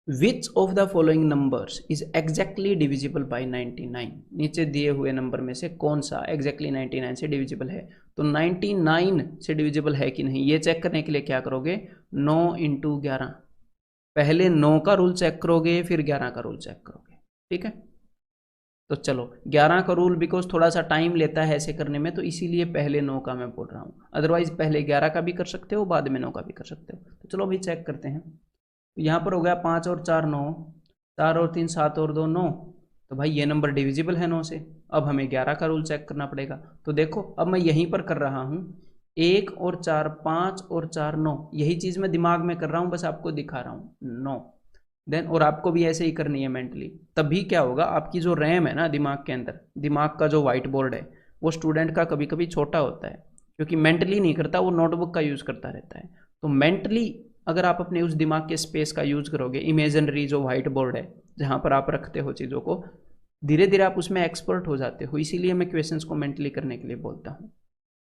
Which of the following numbers is exactly divisible bye 99, नीचे दिए हुए नंबर में से कौन सा एग्जैक्टली 99 से डिविजिबल है। तो 99 से डिविजिबल है कि नहीं ये चेक करने के लिए क्या करोगे, 9 × 11, पहले 9 का रूल चेक करोगे फिर 11 का रूल चेक करोगे, ठीक है। तो चलो 11 का रूल बिकॉज थोड़ा सा टाइम लेता है ऐसे करने में, तो इसीलिए पहले 9 का मैं बोल रहा हूँ, अदरवाइज पहले 11 का भी कर सकते हो, बाद में 9 का भी कर सकते हो। तो चलो अभी चेक करते हैं। तो यहाँ पर हो गया 5 और 4 9, 4 और 3 7 और 2 9। तो भाई ये नंबर डिविजिबल है 9 से। अब हमें 11 का रूल चेक करना पड़ेगा। तो देखो अब मैं यहीं पर कर रहा हूँ, 1 और 4 5 और 4 9, यही चीज़ मैं दिमाग में कर रहा हूँ, बस आपको दिखा रहा हूँ 9। देन और आपको भी ऐसे ही करनी है मेंटली, तभी क्या होगा, आपकी जो रैम है ना दिमाग के अंदर, दिमाग का जो व्हाइट बोर्ड है वो स्टूडेंट का कभी कभी छोटा होता है, क्योंकि मेंटली नहीं करता, वो नोटबुक का यूज़ करता रहता है। तो मेंटली अगर आप अपने उस दिमाग के स्पेस का यूज़ करोगे, इमेजिनरी जो व्हाइट बोर्ड है जहाँ पर आप रखते हो चीज़ों को, धीरे धीरे आप उसमें एक्सपर्ट हो जाते हो। इसीलिए मैं क्वेश्चंस को मेंटली करने के लिए बोलता हूँ,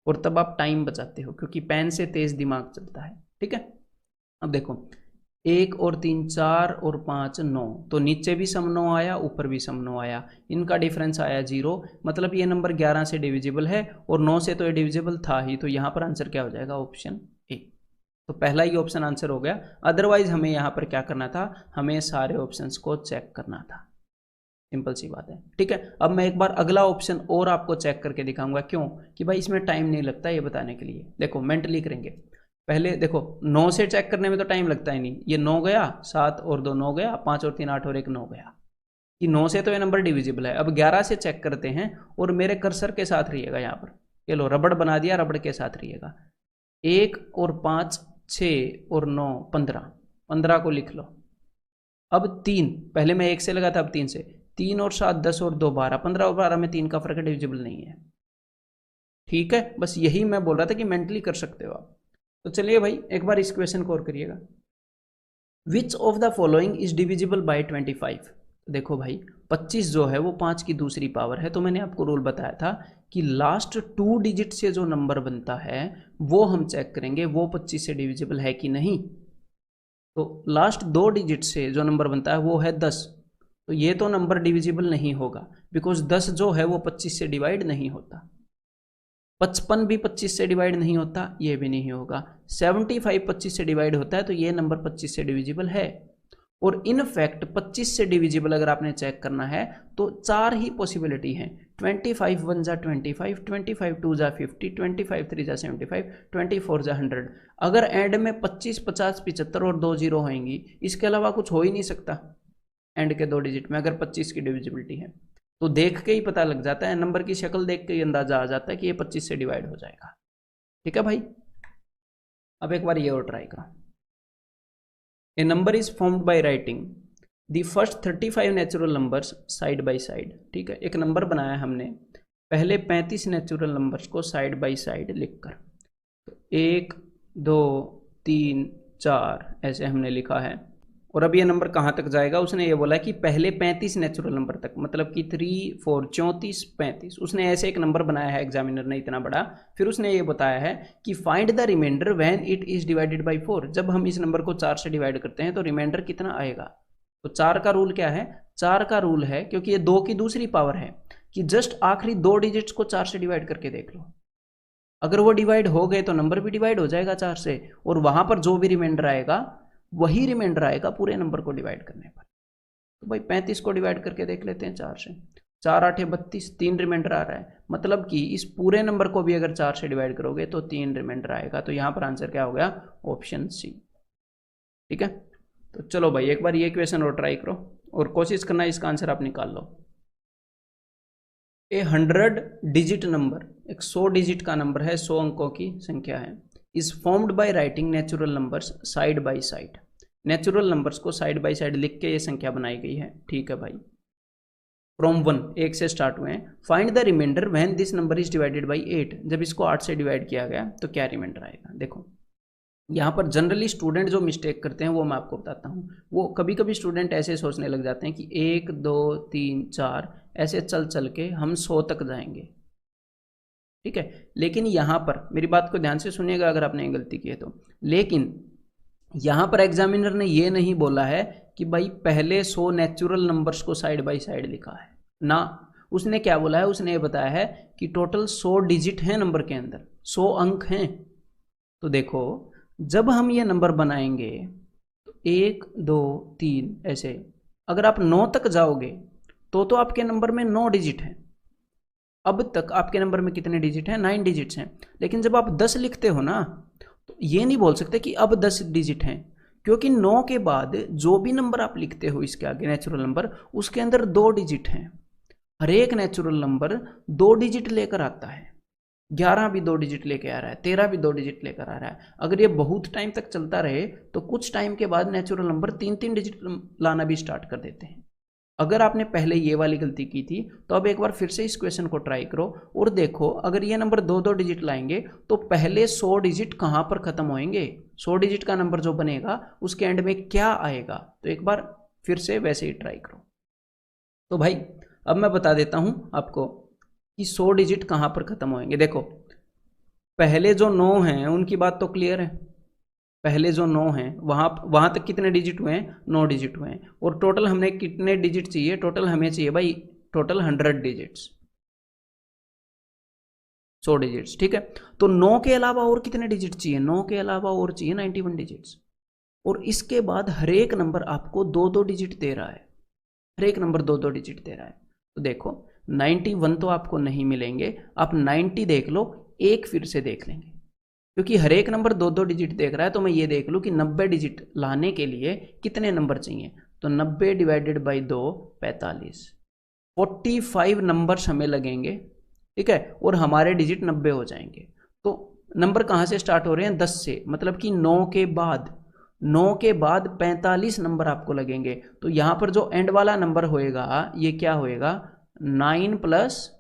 और तब आप टाइम बचाते हो, क्योंकि पेन से तेज़ दिमाग चलता है, ठीक है। अब देखो 1 और 3 4 और 5 9, तो नीचे भी सम 9 आया, ऊपर भी सम 9 आया, इनका डिफरेंस आया 0, मतलब ये नंबर 11 से डिविजिबल है, और 9 से तो ये डिविजिबल था ही। तो यहाँ पर आंसर क्या हो जाएगा, ऑप्शन ए। तो पहला ही ऑप्शन आंसर हो गया। अदरवाइज हमें यहाँ पर क्या करना था, हमें सारे ऑप्शंस को चेक करना था, सिंपल सी बात है, ठीक है। अब मैं एक बार अगला ऑप्शन और आपको चेक करके दिखाऊंगा, क्यों कि भाई इसमें टाइम नहीं लगता ये बताने के लिए। देखो मेंटली करेंगे पहले, देखो 9 से चेक करने में तो टाइम लगता ही नहीं, ये 9 गया, 7 और 2 9 गया, 5 और 3 8 और 1 9 गया, कि 9 से तो ये नंबर डिविजिबल है। अब 11 से चेक करते हैं, और मेरे कर्सर के साथ रहिएगा यहाँ पर, ये लो रबड़ बना दिया, रबड़ के साथ रहिएगा। 1 और 5 6 और 9 15, 15 को लिख लो। अब 3, पहले मैं 1 से लगा था, अब 3 से, 3 और 7 10 और 2 12, 15 और 12 में 3 का फर्क है, डिविजिबल नहीं है। ठीक है, बस यही मैं बोल रहा था कि मेंटली कर सकते हो आप। तो चलिए भाई एक बार इस क्वेश्चन को और करिएगा। Which of the following is divisible by 25। देखो भाई 25 जो है वो 5 की दूसरी पावर है, तो मैंने आपको रूल बताया था कि लास्ट 2 डिजिट से जो नंबर बनता है वो हम चेक करेंगे वो 25 से डिविजिबल है कि नहीं। तो लास्ट 2 डिजिट से जो नंबर बनता है वो है 10, तो ये तो नंबर डिविजिबल नहीं होगा, बिकॉज 10 जो है वो 25 से डिवाइड नहीं होता। 55 भी 25 से डिवाइड नहीं होता, ये भी नहीं होगा। 75 25 से डिवाइड होता है, तो ये नंबर 25 से डिविजिबल है। और इनफैक्ट 25 से डिविजिबल अगर आपने चेक करना है तो 4 ही पॉसिबिलिटी हैं। 25 1 जा 25, 25 2 जा 50, 25 3 जा 75, 24 जा 100। अगर एंड में 25 50 75 और 2 जीरो होंगी, इसके अलावा कुछ हो ही नहीं सकता एंड के 2 डिजिट में अगर 25 की डिविजिबिलिटी है। तो देख के ही पता लग जाता है, नंबर की शक्ल देख के ही अंदाजा आ जाता है कि ये 25 से डिवाइड हो जाएगा। ठीक है भाई, अब एक बार ये और ट्राई करो। A number is formed by writing the first 35 natural numbers side by side. ठीक है, एक नंबर बनाया हमने, पहले 35 नेचुरल नंबर्स को साइड बाय साइड लिखकर, तो 1 2 3 4 ऐसे हमने लिखा है। और अब ये नंबर कहाँ तक जाएगा, उसने ये बोला कि पहले 35 नेचुरल नंबर तक, मतलब कि 3 4 34 35। उसने ऐसे एक नंबर बनाया है एग्जामिनर ने इतना बड़ा। फिर उसने ये बताया है कि find the remainder when it is divided by 4। जब हम इस नंबर को 4 से डिवाइड करते हैं तो रिमाइंडर कितना आएगा। तो 4 का रूल क्या है, 4 का रूल है, क्योंकि ये 2 की दूसरी पावर है, कि जस्ट आखिरी 2 डिजिट्स को 4 से डिवाइड करके देख लो। अगर वो डिवाइड हो गए तो नंबर भी डिवाइड हो जाएगा 4 से, और वहां पर जो भी रिमाइंडर आएगा वही रिमाइंडर आएगा पूरे नंबर को डिवाइड करने पर। तो भाई 35 को डिवाइड करके देख लेते हैं 4 से, 4 8 32, 3 रिमाइंडर आ रहा है, मतलब कि इस पूरे नंबर को भी अगर 4 से डिवाइड करोगे तो 3 रिमाइंडर आएगा। तो यहाँ पर आंसर क्या हो गया, ऑप्शन सी। ठीक है, तो चलो भाई एक बार ये क्वेश्चन और ट्राई करो और कोशिश करना इसका आंसर आप निकाल लो। ए 100 डिजिट नंबर, एक 100 डिजिट का नंबर है, 100 अंकों की संख्या है, is formed by writing natural numbers side by side. Natural numbers को साइड बाय साइड लिख के ये संख्या बनाई गई है। ठीक है भाई, फ्रॉम 1, 1 से स्टार्ट हुए हैं। Find the remainder when this number is divided by 8। जब इसको 8 से डिवाइड किया गया तो क्या रिमाइंडर आएगा। देखो यहाँ पर जनरली स्टूडेंट जो मिस्टेक करते हैं वो मैं आपको बताता हूँ। वो कभी कभी स्टूडेंट ऐसे सोचने लग जाते हैं कि 1 2 3 4 ऐसे चल चल के हम 100 तक जाएंगे। ठीक है, लेकिन यहाँ पर मेरी बात को ध्यान से सुनिएगा अगर आपने गलती की है तो। लेकिन यहाँ पर एग्जामिनर ने ये नहीं बोला है कि भाई पहले 100 नेचुरल नंबर्स को साइड बाय साइड लिखा है ना। उसने क्या बोला है, उसने ये बताया है कि टोटल 100 डिजिट हैं नंबर के अंदर, 100 अंक हैं। तो देखो जब हम ये नंबर बनाएंगे तो 1 2 3 ऐसे, अगर आप 9 तक जाओगे तो आपके नंबर में 9 डिजिट हैं। अब तक आपके नंबर में कितने डिजिट हैं, 9 डिजिट्स हैं। लेकिन जब आप 10 लिखते हो ना तो ये नहीं बोल सकते कि अब 10 डिजिट हैं, क्योंकि 9 के बाद जो भी नंबर आप लिखते हो इसके आगे नेचुरल नंबर, उसके अंदर 2 डिजिट हैं। हर एक नेचुरल नंबर 2 डिजिट लेकर आता है। 11 भी 2 डिजिट लेके आ रहा है, 13 भी 2 डिजिट लेकर आ रहा है। अगर ये बहुत टाइम तक चलता रहे तो कुछ टाइम के बाद नेचुरल नंबर 3-3 डिजिट लाना भी स्टार्ट कर देते हैं। अगर आपने पहले ये वाली गलती की थी तो अब एक बार फिर से इस क्वेश्चन को ट्राई करो और देखो, अगर ये नंबर 2-2 डिजिट लाएंगे तो पहले 100 डिजिट कहाँ पर खत्म होंगे, 100 डिजिट का नंबर जो बनेगा उसके एंड में क्या आएगा। तो एक बार फिर से वैसे ही ट्राई करो। तो भाई अब मैं बता देता हूं आपको कि 100 डिजिट कहाँ पर खत्म होंगे। देखो पहले जो 9 हैं उनकी बात तो क्लियर है, पहले जो 9 हैं वहां तक कितने डिजिट हुए हैं, 9 डिजिट हुए हैं। और टोटल हमने कितने डिजिट चाहिए, टोटल हमें चाहिए भाई टोटल 100 डिजिट्स, 100 डिजिट्स। ठीक है, तो 9 के अलावा और कितने डिजिट चाहिए, 9 के अलावा और चाहिए 91 डिजिट्स। और इसके बाद हर एक नंबर आपको 2-2 डिजिट दे रहा है, हर एक नंबर 2-2 डिजिट दे रहा है। तो देखो 91 तो आपको नहीं मिलेंगे, आप 90 देख लो, एक फिर से देख लेंगे, क्योंकि हर एक नंबर 2-2 डिजिट देख रहा है। तो मैं ये देख लूँ कि 90 डिजिट लाने के लिए कितने नंबर चाहिए, तो 90 डिवाइडेड बाई 2 45, 45 नंबर्स हमें लगेंगे ठीक है, और हमारे डिजिट 90 हो जाएंगे। तो नंबर कहाँ से स्टार्ट हो रहे हैं? 10 से, मतलब कि 9 के बाद 45 नंबर आपको लगेंगे। तो यहाँ पर जो एंड वाला नंबर होएगा ये क्या होएगा? 9 +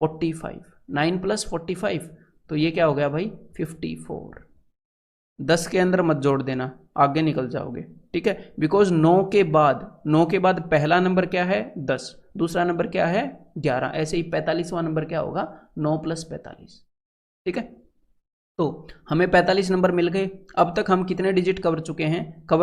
45, 9 + 45, तो ये क्या हो गया भाई? 54। 10 के अंदर मत जोड़ देना, आगे निकल जाओगे, ठीक है, बिकॉज 9 के बाद पहला नंबर क्या है? 10, दूसरा नंबर क्या है? 11, ऐसे ही 45वां नंबर क्या होगा? 9 + 45, ठीक है। तो हमें 45 नंबर मिल गए। अब तक हम कितने डिजिट कवर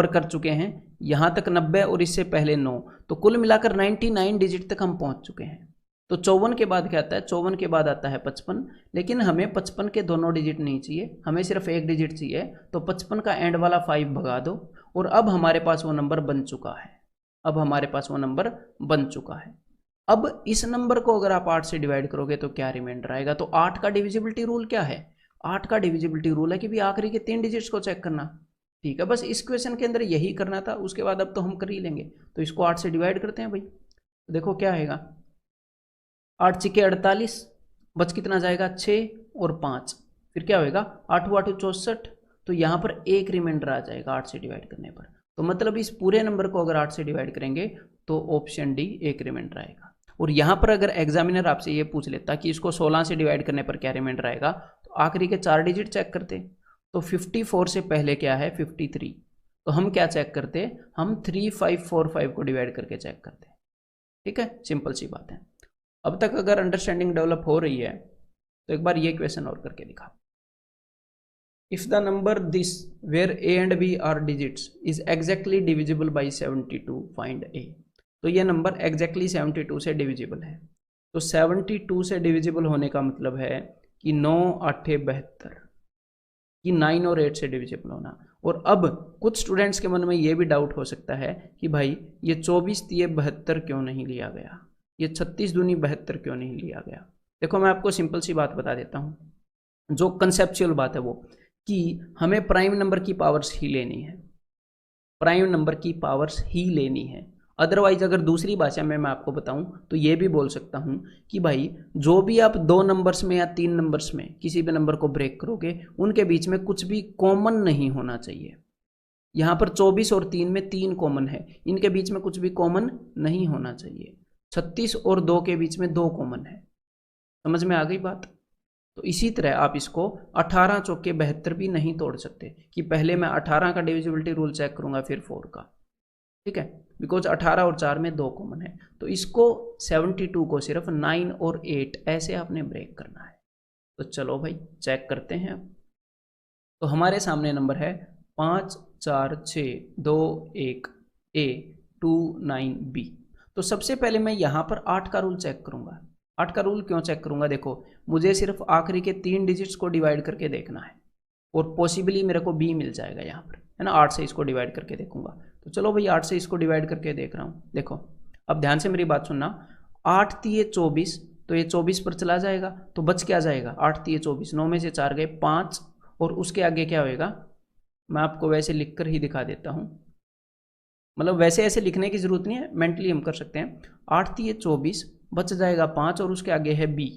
कर चुके हैं? यहां तक 90 और इससे पहले 9, तो कुल मिलाकर 99 डिजिट तक हम पहुंच चुके हैं। तो 54 के बाद क्या आता है? 54 के बाद आता है 55, लेकिन हमें 55 के दोनों डिजिट नहीं चाहिए, हमें सिर्फ एक डिजिट चाहिए। तो 55 का एंड वाला 5 भगा दो और अब हमारे पास वो नंबर बन चुका है। अब इस नंबर को अगर आप 8 से डिवाइड करोगे तो क्या रिमाइंडर आएगा? तो 8 का डिविजिबिलिटी रूल क्या है? 8 का डिविजिबिलिटी रूल है कि भी आखिरी के 3 डिजिट्स को चेक करना, ठीक है। बस इस क्वेश्चन के अंदर यही करना था, उसके बाद अब तो हम कर ही लेंगे। तो इसको 8 से डिवाइड करते हैं भाई, तो देखो क्या आएगा? 8 × 48, बच कितना जाएगा? 6 और 5, फिर क्या होएगा? 8 × 8 = 64, तो यहाँ पर एक रिमाइंडर आ जाएगा 8 से डिवाइड करने पर। तो मतलब इस पूरे नंबर को अगर 8 से डिवाइड करेंगे तो ऑप्शन डी एक रिमाइंडर आएगा। और यहाँ पर अगर एग्जामिनर आपसे ये पूछ लेता कि इसको 16 से डिवाइड करने पर क्या रिमाइंडर आएगा, तो आखिरी के 4 डिजिट चेक करते। तो 54 से पहले क्या है? 53, तो हम क्या चेक करते? हम 3545 को डिवाइड करके चेक करते, ठीक है, सिंपल सी बात है। अब तक अगर अंडरस्टैंडिंग डेवलप हो रही है तो एक बार ये क्वेश्चन और करके दिखा। If the number this where a and b are digits is exactly divisible by 72, find a। तो ये नंबर एग्जैक्टली 72 से डिविजिबल है। तो 72 से डिविजिबल होने का मतलब है कि 9 8 72, कि 9 और 8 से डिविजिबल होना। और अब कुछ स्टूडेंट्स के मन में ये भी डाउट हो सकता है कि भाई ये 24 × 72 क्यों नहीं लिया गया, ये 36 दूनी 72 क्यों नहीं लिया गया? देखो मैं आपको सिंपल सी बात बता देता हूँ, जो कंसेप्चुअल बात है वो, कि हमें प्राइम नंबर की पावर्स ही लेनी है, अदरवाइज अगर दूसरी भाषा में मैं आपको बताऊं तो ये भी बोल सकता हूं कि भाई जो भी आप 2 नंबर्स में या 3 नंबर्स में किसी भी नंबर को ब्रेक करोगे, उनके बीच में कुछ भी कॉमन नहीं होना चाहिए। यहाँ पर 24 और 3 में 3 कॉमन है, इनके बीच में कुछ भी कॉमन नहीं होना चाहिए। 36 और 2 के बीच में 2 कॉमन है, समझ में आ गई बात? तो इसी तरह आप इसको 18 चौके 72 भी नहीं तोड़ सकते कि पहले मैं 18 का डिविजिबिलिटी रूल चेक करूंगा फिर 4 का, ठीक है, बिकॉज 18 और 4 में 2 कॉमन है। तो इसको 72 को सिर्फ 9 और 8 ऐसे आपने ब्रेक करना है। तो चलो भाई चेक करते हैं अब। तो हमारे सामने नंबर है 5 4 6 2 1 A 2 9 B। तो सबसे पहले मैं यहाँ पर 8 का रूल चेक करूंगा। 8 का रूल क्यों चेक करूंगा? देखो मुझे सिर्फ आखिरी के 3 डिजिट्स को डिवाइड करके देखना है और पॉसिबली मेरे को B मिल जाएगा यहाँ पर, है ना। 8 से इसको डिवाइड करके देखूंगा। तो चलो भाई 8 से इसको डिवाइड करके देख रहा हूँ। देखो अब ध्यान से मेरी बात सुनना, 8 × 24, तो ये 24 पर चला जाएगा, तो बच क्या जाएगा? 8 × 24, 9 में से 4 गए 5, और उसके आगे क्या होएगा? मैं आपको वैसे लिख कर ही दिखा देता हूँ, मतलब वैसे ऐसे लिखने की जरूरत नहीं है, मेंटली हम कर सकते हैं। 8 × 24, बच जाएगा 5 और उसके आगे है B।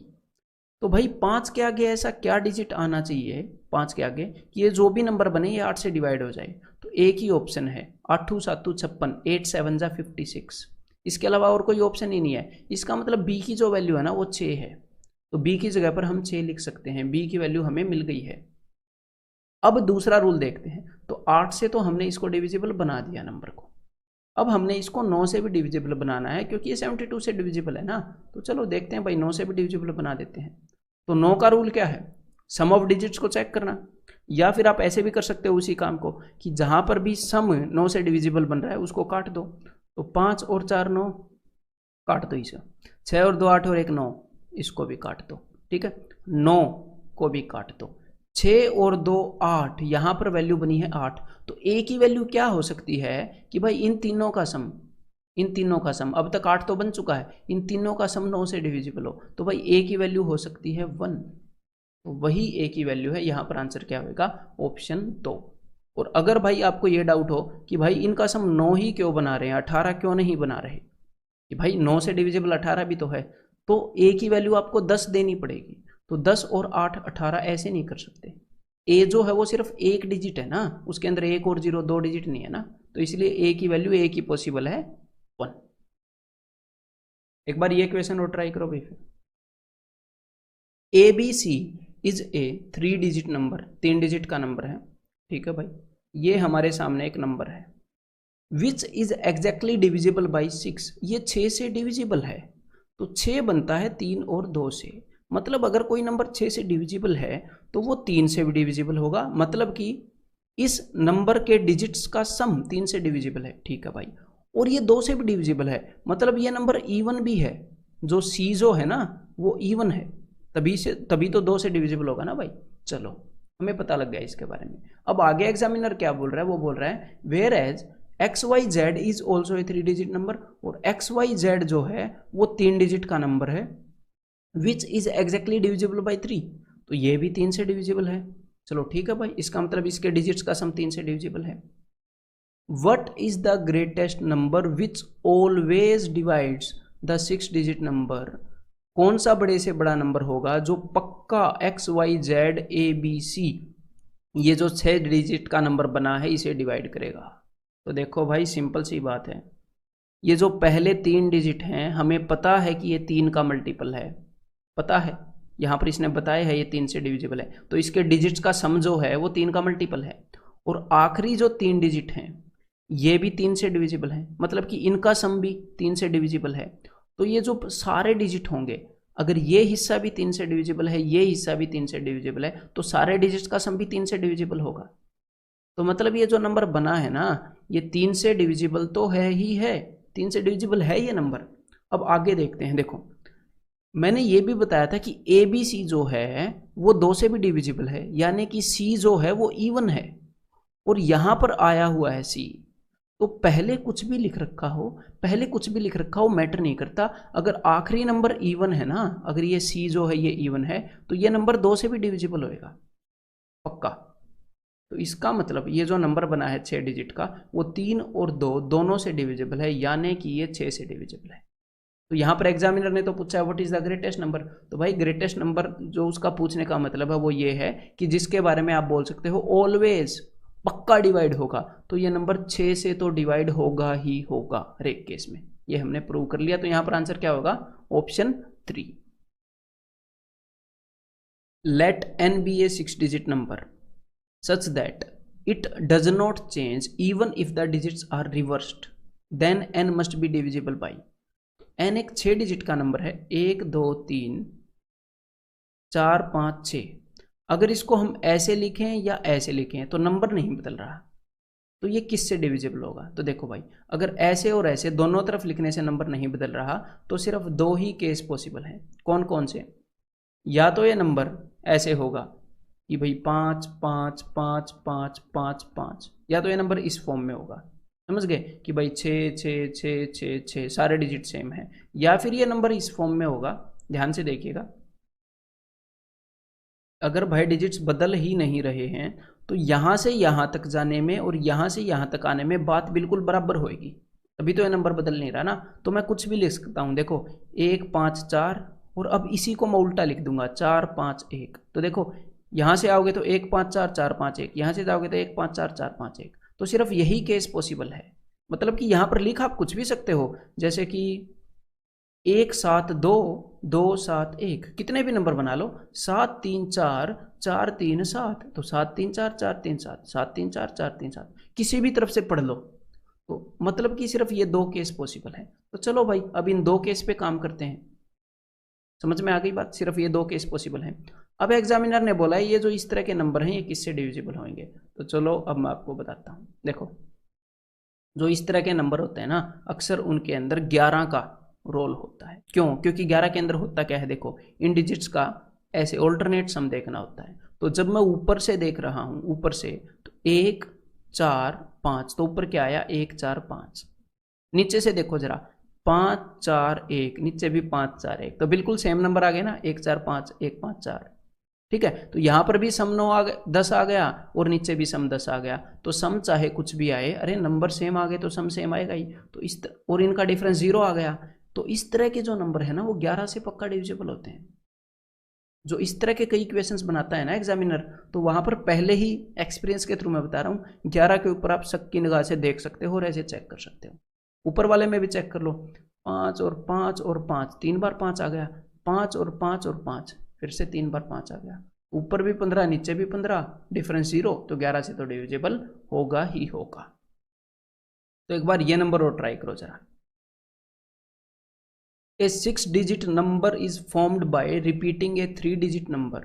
तो भाई 5 के आगे ऐसा क्या डिजिट आना चाहिए 5 के आगे कि ये जो भी नंबर बने ये 8 से डिवाइड हो जाए? तो एक ही ऑप्शन है, 8 7 56, 8 7 56, इसके अलावा और कोई ऑप्शन ही नहीं है। इसका मतलब B की जो वैल्यू है ना वो 6 है, तो B की जगह पर हम 6 लिख सकते हैं, B की वैल्यू हमें मिल गई है। अब दूसरा रूल देखते हैं। तो 8 से तो हमने इसको डिविजिबल बना दिया नंबर को, अब हमने इसको 9 से भी डिविजिबल बनाना है क्योंकि ये 72 से डिविजिबल है ना। तो चलो देखते हैं भाई 9 से भी डिविजिबल बना देते हैं। तो 9 का रूल क्या है? सम ऑफ डिजिट्स को चेक करना, या फिर आप ऐसे भी कर सकते हो उसी काम को कि जहां पर भी सम 9 से डिविजिबल बन रहा है उसको काट दो। तो 5 और 4 9, काट दो इसे। 6 और 2 8 और 1 9, इसको भी काट दो, ठीक है। 9 को भी काट दो। 6 और 2 8, यहां पर वैल्यू बनी है 8, तो ए की वैल्यू क्या हो सकती है कि भाई इन तीनों का सम, अब तक 8 तो बन चुका है, इन तीनों का सम 9 से डिविजिबल हो, तो भाई ए की वैल्यू हो सकती है 1, तो वही ए की वैल्यू है। यहां पर आंसर क्या होगा? ऑप्शन 2। और अगर भाई आपको ये डाउट हो कि भाई इनका सम 9 ही क्यों बना रहे हैं, 18 क्यों नहीं बना रहे, कि भाई 9 से डिविजिबल 18 भी तो है, तो ए की वैल्यू आपको 10 देनी पड़ेगी। तो 10 और 8 18 ऐसे नहीं कर सकते। ए जो है वो सिर्फ एक डिजिट है ना, उसके अंदर एक और जीरो, दो डिजिट नहीं है ना, तो इसलिए ए की वैल्यू एक ही पॉसिबल है 1। एक बार ये क्वेश्चन और ट्राई करो भाई फिर। A B C is a 3 digit number, 3 digit का नंबर है, ठीक है भाई। ये हमारे सामने एक नंबर है which is exactly divisible by 6, ये 6 से डिविजिबल है। तो 6 बनता है 3 और 2 से, मतलब अगर कोई नंबर 6 से डिविजिबल है तो वो 3 से भी डिविजिबल होगा, मतलब कि इस नंबर के डिजिट्स का सम 3 से डिविजिबल है, ठीक है भाई। और ये 2 से भी डिविजिबल है, मतलब ये नंबर इवन भी है, जो सी जो है ना वो इवन है, तभी तो 2 से डिविजिबल होगा ना भाई। चलो हमें पता लग गया इसके बारे में। अब आगे एग्जामिनर क्या बोल रहा है, वो बोल रहा है where as X Y Z is also a 3 digit number, और एक्स वाई जेड जो है वो 3 डिजिट का नंबर है which is exactly divisible by 3, तो ये भी 3 से डिविजिबल है। चलो ठीक है भाई, इसका मतलब इसके डिजिट्स का सम 3 से डिविजिबल है। What is the greatest number which always divides the 6 digit number, कौन सा बड़े से बड़ा नंबर होगा जो पक्का X Y Z A B C, ये जो 6 डिजिट का नंबर बना है, इसे डिवाइड करेगा। तो देखो भाई सिंपल सी बात है, ये जो पहले 3 डिजिट हैं हमें पता है कि ये 3 का मल्टीपल है, पता है, यहाँ पर इसने बताया है ये 3 से डिविजिबल है, तो इसके डिजिट्स का सम जो है वो 3 का मल्टीपल है। और आखिरी जो 3 डिजिट हैं ये भी 3 से डिविजिबल है, मतलब कि इनका सम भी 3 से डिविजिबल है। तो ये जो सारे डिजिट होंगे, अगर ये हिस्सा भी 3 से डिविजिबल है, ये हिस्सा भी 3 से डिविजिबल है, तो सारे डिजिट्स का सम भी 3 से डिविजिबल होगा। तो मतलब ये जो नंबर बना है ना, ये 3 से डिविजिबल तो है ही है, 3 से डिविजिबल है ये नंबर। अब आगे देखते हैं। देखो मैंने ये भी बताया था कि ए बी सी जो है वो 2 से भी डिविजिबल है, यानी कि सी जो है वो इवन है, और यहां पर आया हुआ है सी। तो पहले कुछ भी लिख रखा हो, पहले कुछ भी लिख रखा हो मैटर नहीं करता, अगर आखिरी नंबर इवन है ना, अगर ये सी जो है ये इवन है, तो ये नंबर 2 से भी डिविजिबल होएगा पक्का। तो इसका मतलब ये जो नंबर बना है 6 डिजिट का, वो 3 और 2 दोनों से डिविजिबल है, यानी कि ये 6 से डिविजिबल है। तो यहाँ पर एग्जामिनर ने तो पूछा है what is the greatest number, तो भाई ग्रेटेस्ट नंबर जो उसका पूछने का मतलब है वो ये है कि जिसके बारे में आप बोल सकते हो ऑलवेज पक्का डिवाइड होगा, तो ये नंबर 6 से तो डिवाइड होगा ही होगा हर एक केस में, ये हमने प्रूव कर लिया। तो यहाँ पर आंसर क्या होगा, option 3। Let n be a 6 digit number such that it does not change even if the digits are reversed, then n must be divisible by, n एक 6 डिजिट का नंबर है, 1 2 3 4 5 6। अगर इसको हम ऐसे लिखें या ऐसे लिखें तो नंबर नहीं बदल रहा, तो ये किससे डिविजिबल होगा। तो देखो भाई, अगर ऐसे और ऐसे दोनों तरफ लिखने से नंबर नहीं बदल रहा, तो सिर्फ 2 ही केस पॉसिबल हैं। कौन कौन से, या तो ये नंबर ऐसे होगा कि भाई 5 5 5 5 5 5, या तो ये नंबर इस फॉर्म में होगा, समझ गए कि भाई 6 6 6 6 6 सारे डिजिट सेम है, या फिर ये नंबर इस फॉर्म में होगा। ध्यान से देखिएगा, अगर भाई डिजिट्स बदल ही नहीं रहे हैं तो यहाँ से यहाँ तक जाने में और यहाँ से यहाँ तक आने में बात बिल्कुल बराबर होएगी, अभी तो ये नंबर बदल नहीं रहा ना, तो मैं कुछ भी लिख सकता हूँ। देखो 1 5 4, और अब इसी को मैं उल्टा लिख दूंगा 4 5 1। तो देखो यहाँ से आओगे तो 1 5 4 4 5 1, यहाँ से जाओगे तो 1 5 4 4 5 1, तो सिर्फ यही केस पॉसिबल है। मतलब कि यहाँ पर लिख आप कुछ भी सकते हो, जैसे कि 1 7 2 2 7 1, कितने भी नंबर बना लो, 7 3 4 4 3 7, तो 7 3 4 4 3 7 7 3 4 4 3 7, किसी भी तरफ से पढ़ लो। तो मतलब कि सिर्फ ये 2 केस पॉसिबल है। तो चलो भाई अब इन 2 केस पे काम करते हैं, समझ में आ गई बात, सिर्फ ये 2 केस पॉसिबल हैं। अब एग्जामिनर ने बोला है ये जो इस तरह के नंबर हैं ये किससे डिविजिबल होंगे, तो चलो अब मैं आपको बताता हूँ। देखो जो इस तरह के नंबर होते हैं ना, अक्सर उनके अंदर 11 का रोल होता है। क्यों, क्योंकि 11 के अंदर होता क्या है, देखो इन डिजिट्स का ऐसे ऑल्टरनेट सम देखना होता है। तो जब मैं ऊपर से देख रहा हूँ, ऊपर से, तो 1 4 5, तो ऊपर क्या आया 1 4 5, नीचे से देखो जरा 5 4 1, नीचे भी 5 4 1, तो बिल्कुल सेम नंबर आ गए ना, 1 4 5 1 5 4, ठीक है। तो यहाँ पर भी सम 9 आ गया, 10 आ गया, और नीचे भी सम 10 आ गया। तो सम चाहे कुछ भी आए, अरे नंबर सेम आ गए तो सम सेम आएगा ही। तो और इनका डिफरेंस 0 आ गया, तो इस तरह के जो नंबर है ना वो 11 से पक्का डिविजिबल होते हैं। जो इस तरह के कई क्वेश्चंस बनाता है ना एग्जामिनर, तो वहां पर पहले ही एक्सपीरियंस के थ्रू मैं बता रहा हूँ 11 के ऊपर आप शक की निगाह से देख सकते हो और ऐसे चेक कर सकते हो। ऊपर वाले में भी चेक कर लो, 5 और 5 और 5, 3 बार 5 आ गया, 5 और 5 और 5, फिर से 3 बार 5 आ गया, ऊपर भी 15 नीचे भी 15, डिफरेंस 0, तो 11 से तो डिविजिबल होगा ही होगा। तो एक बार ये नंबर और ट्राई करो जरा। A 6-digit number is formed by repeating a 3-digit number।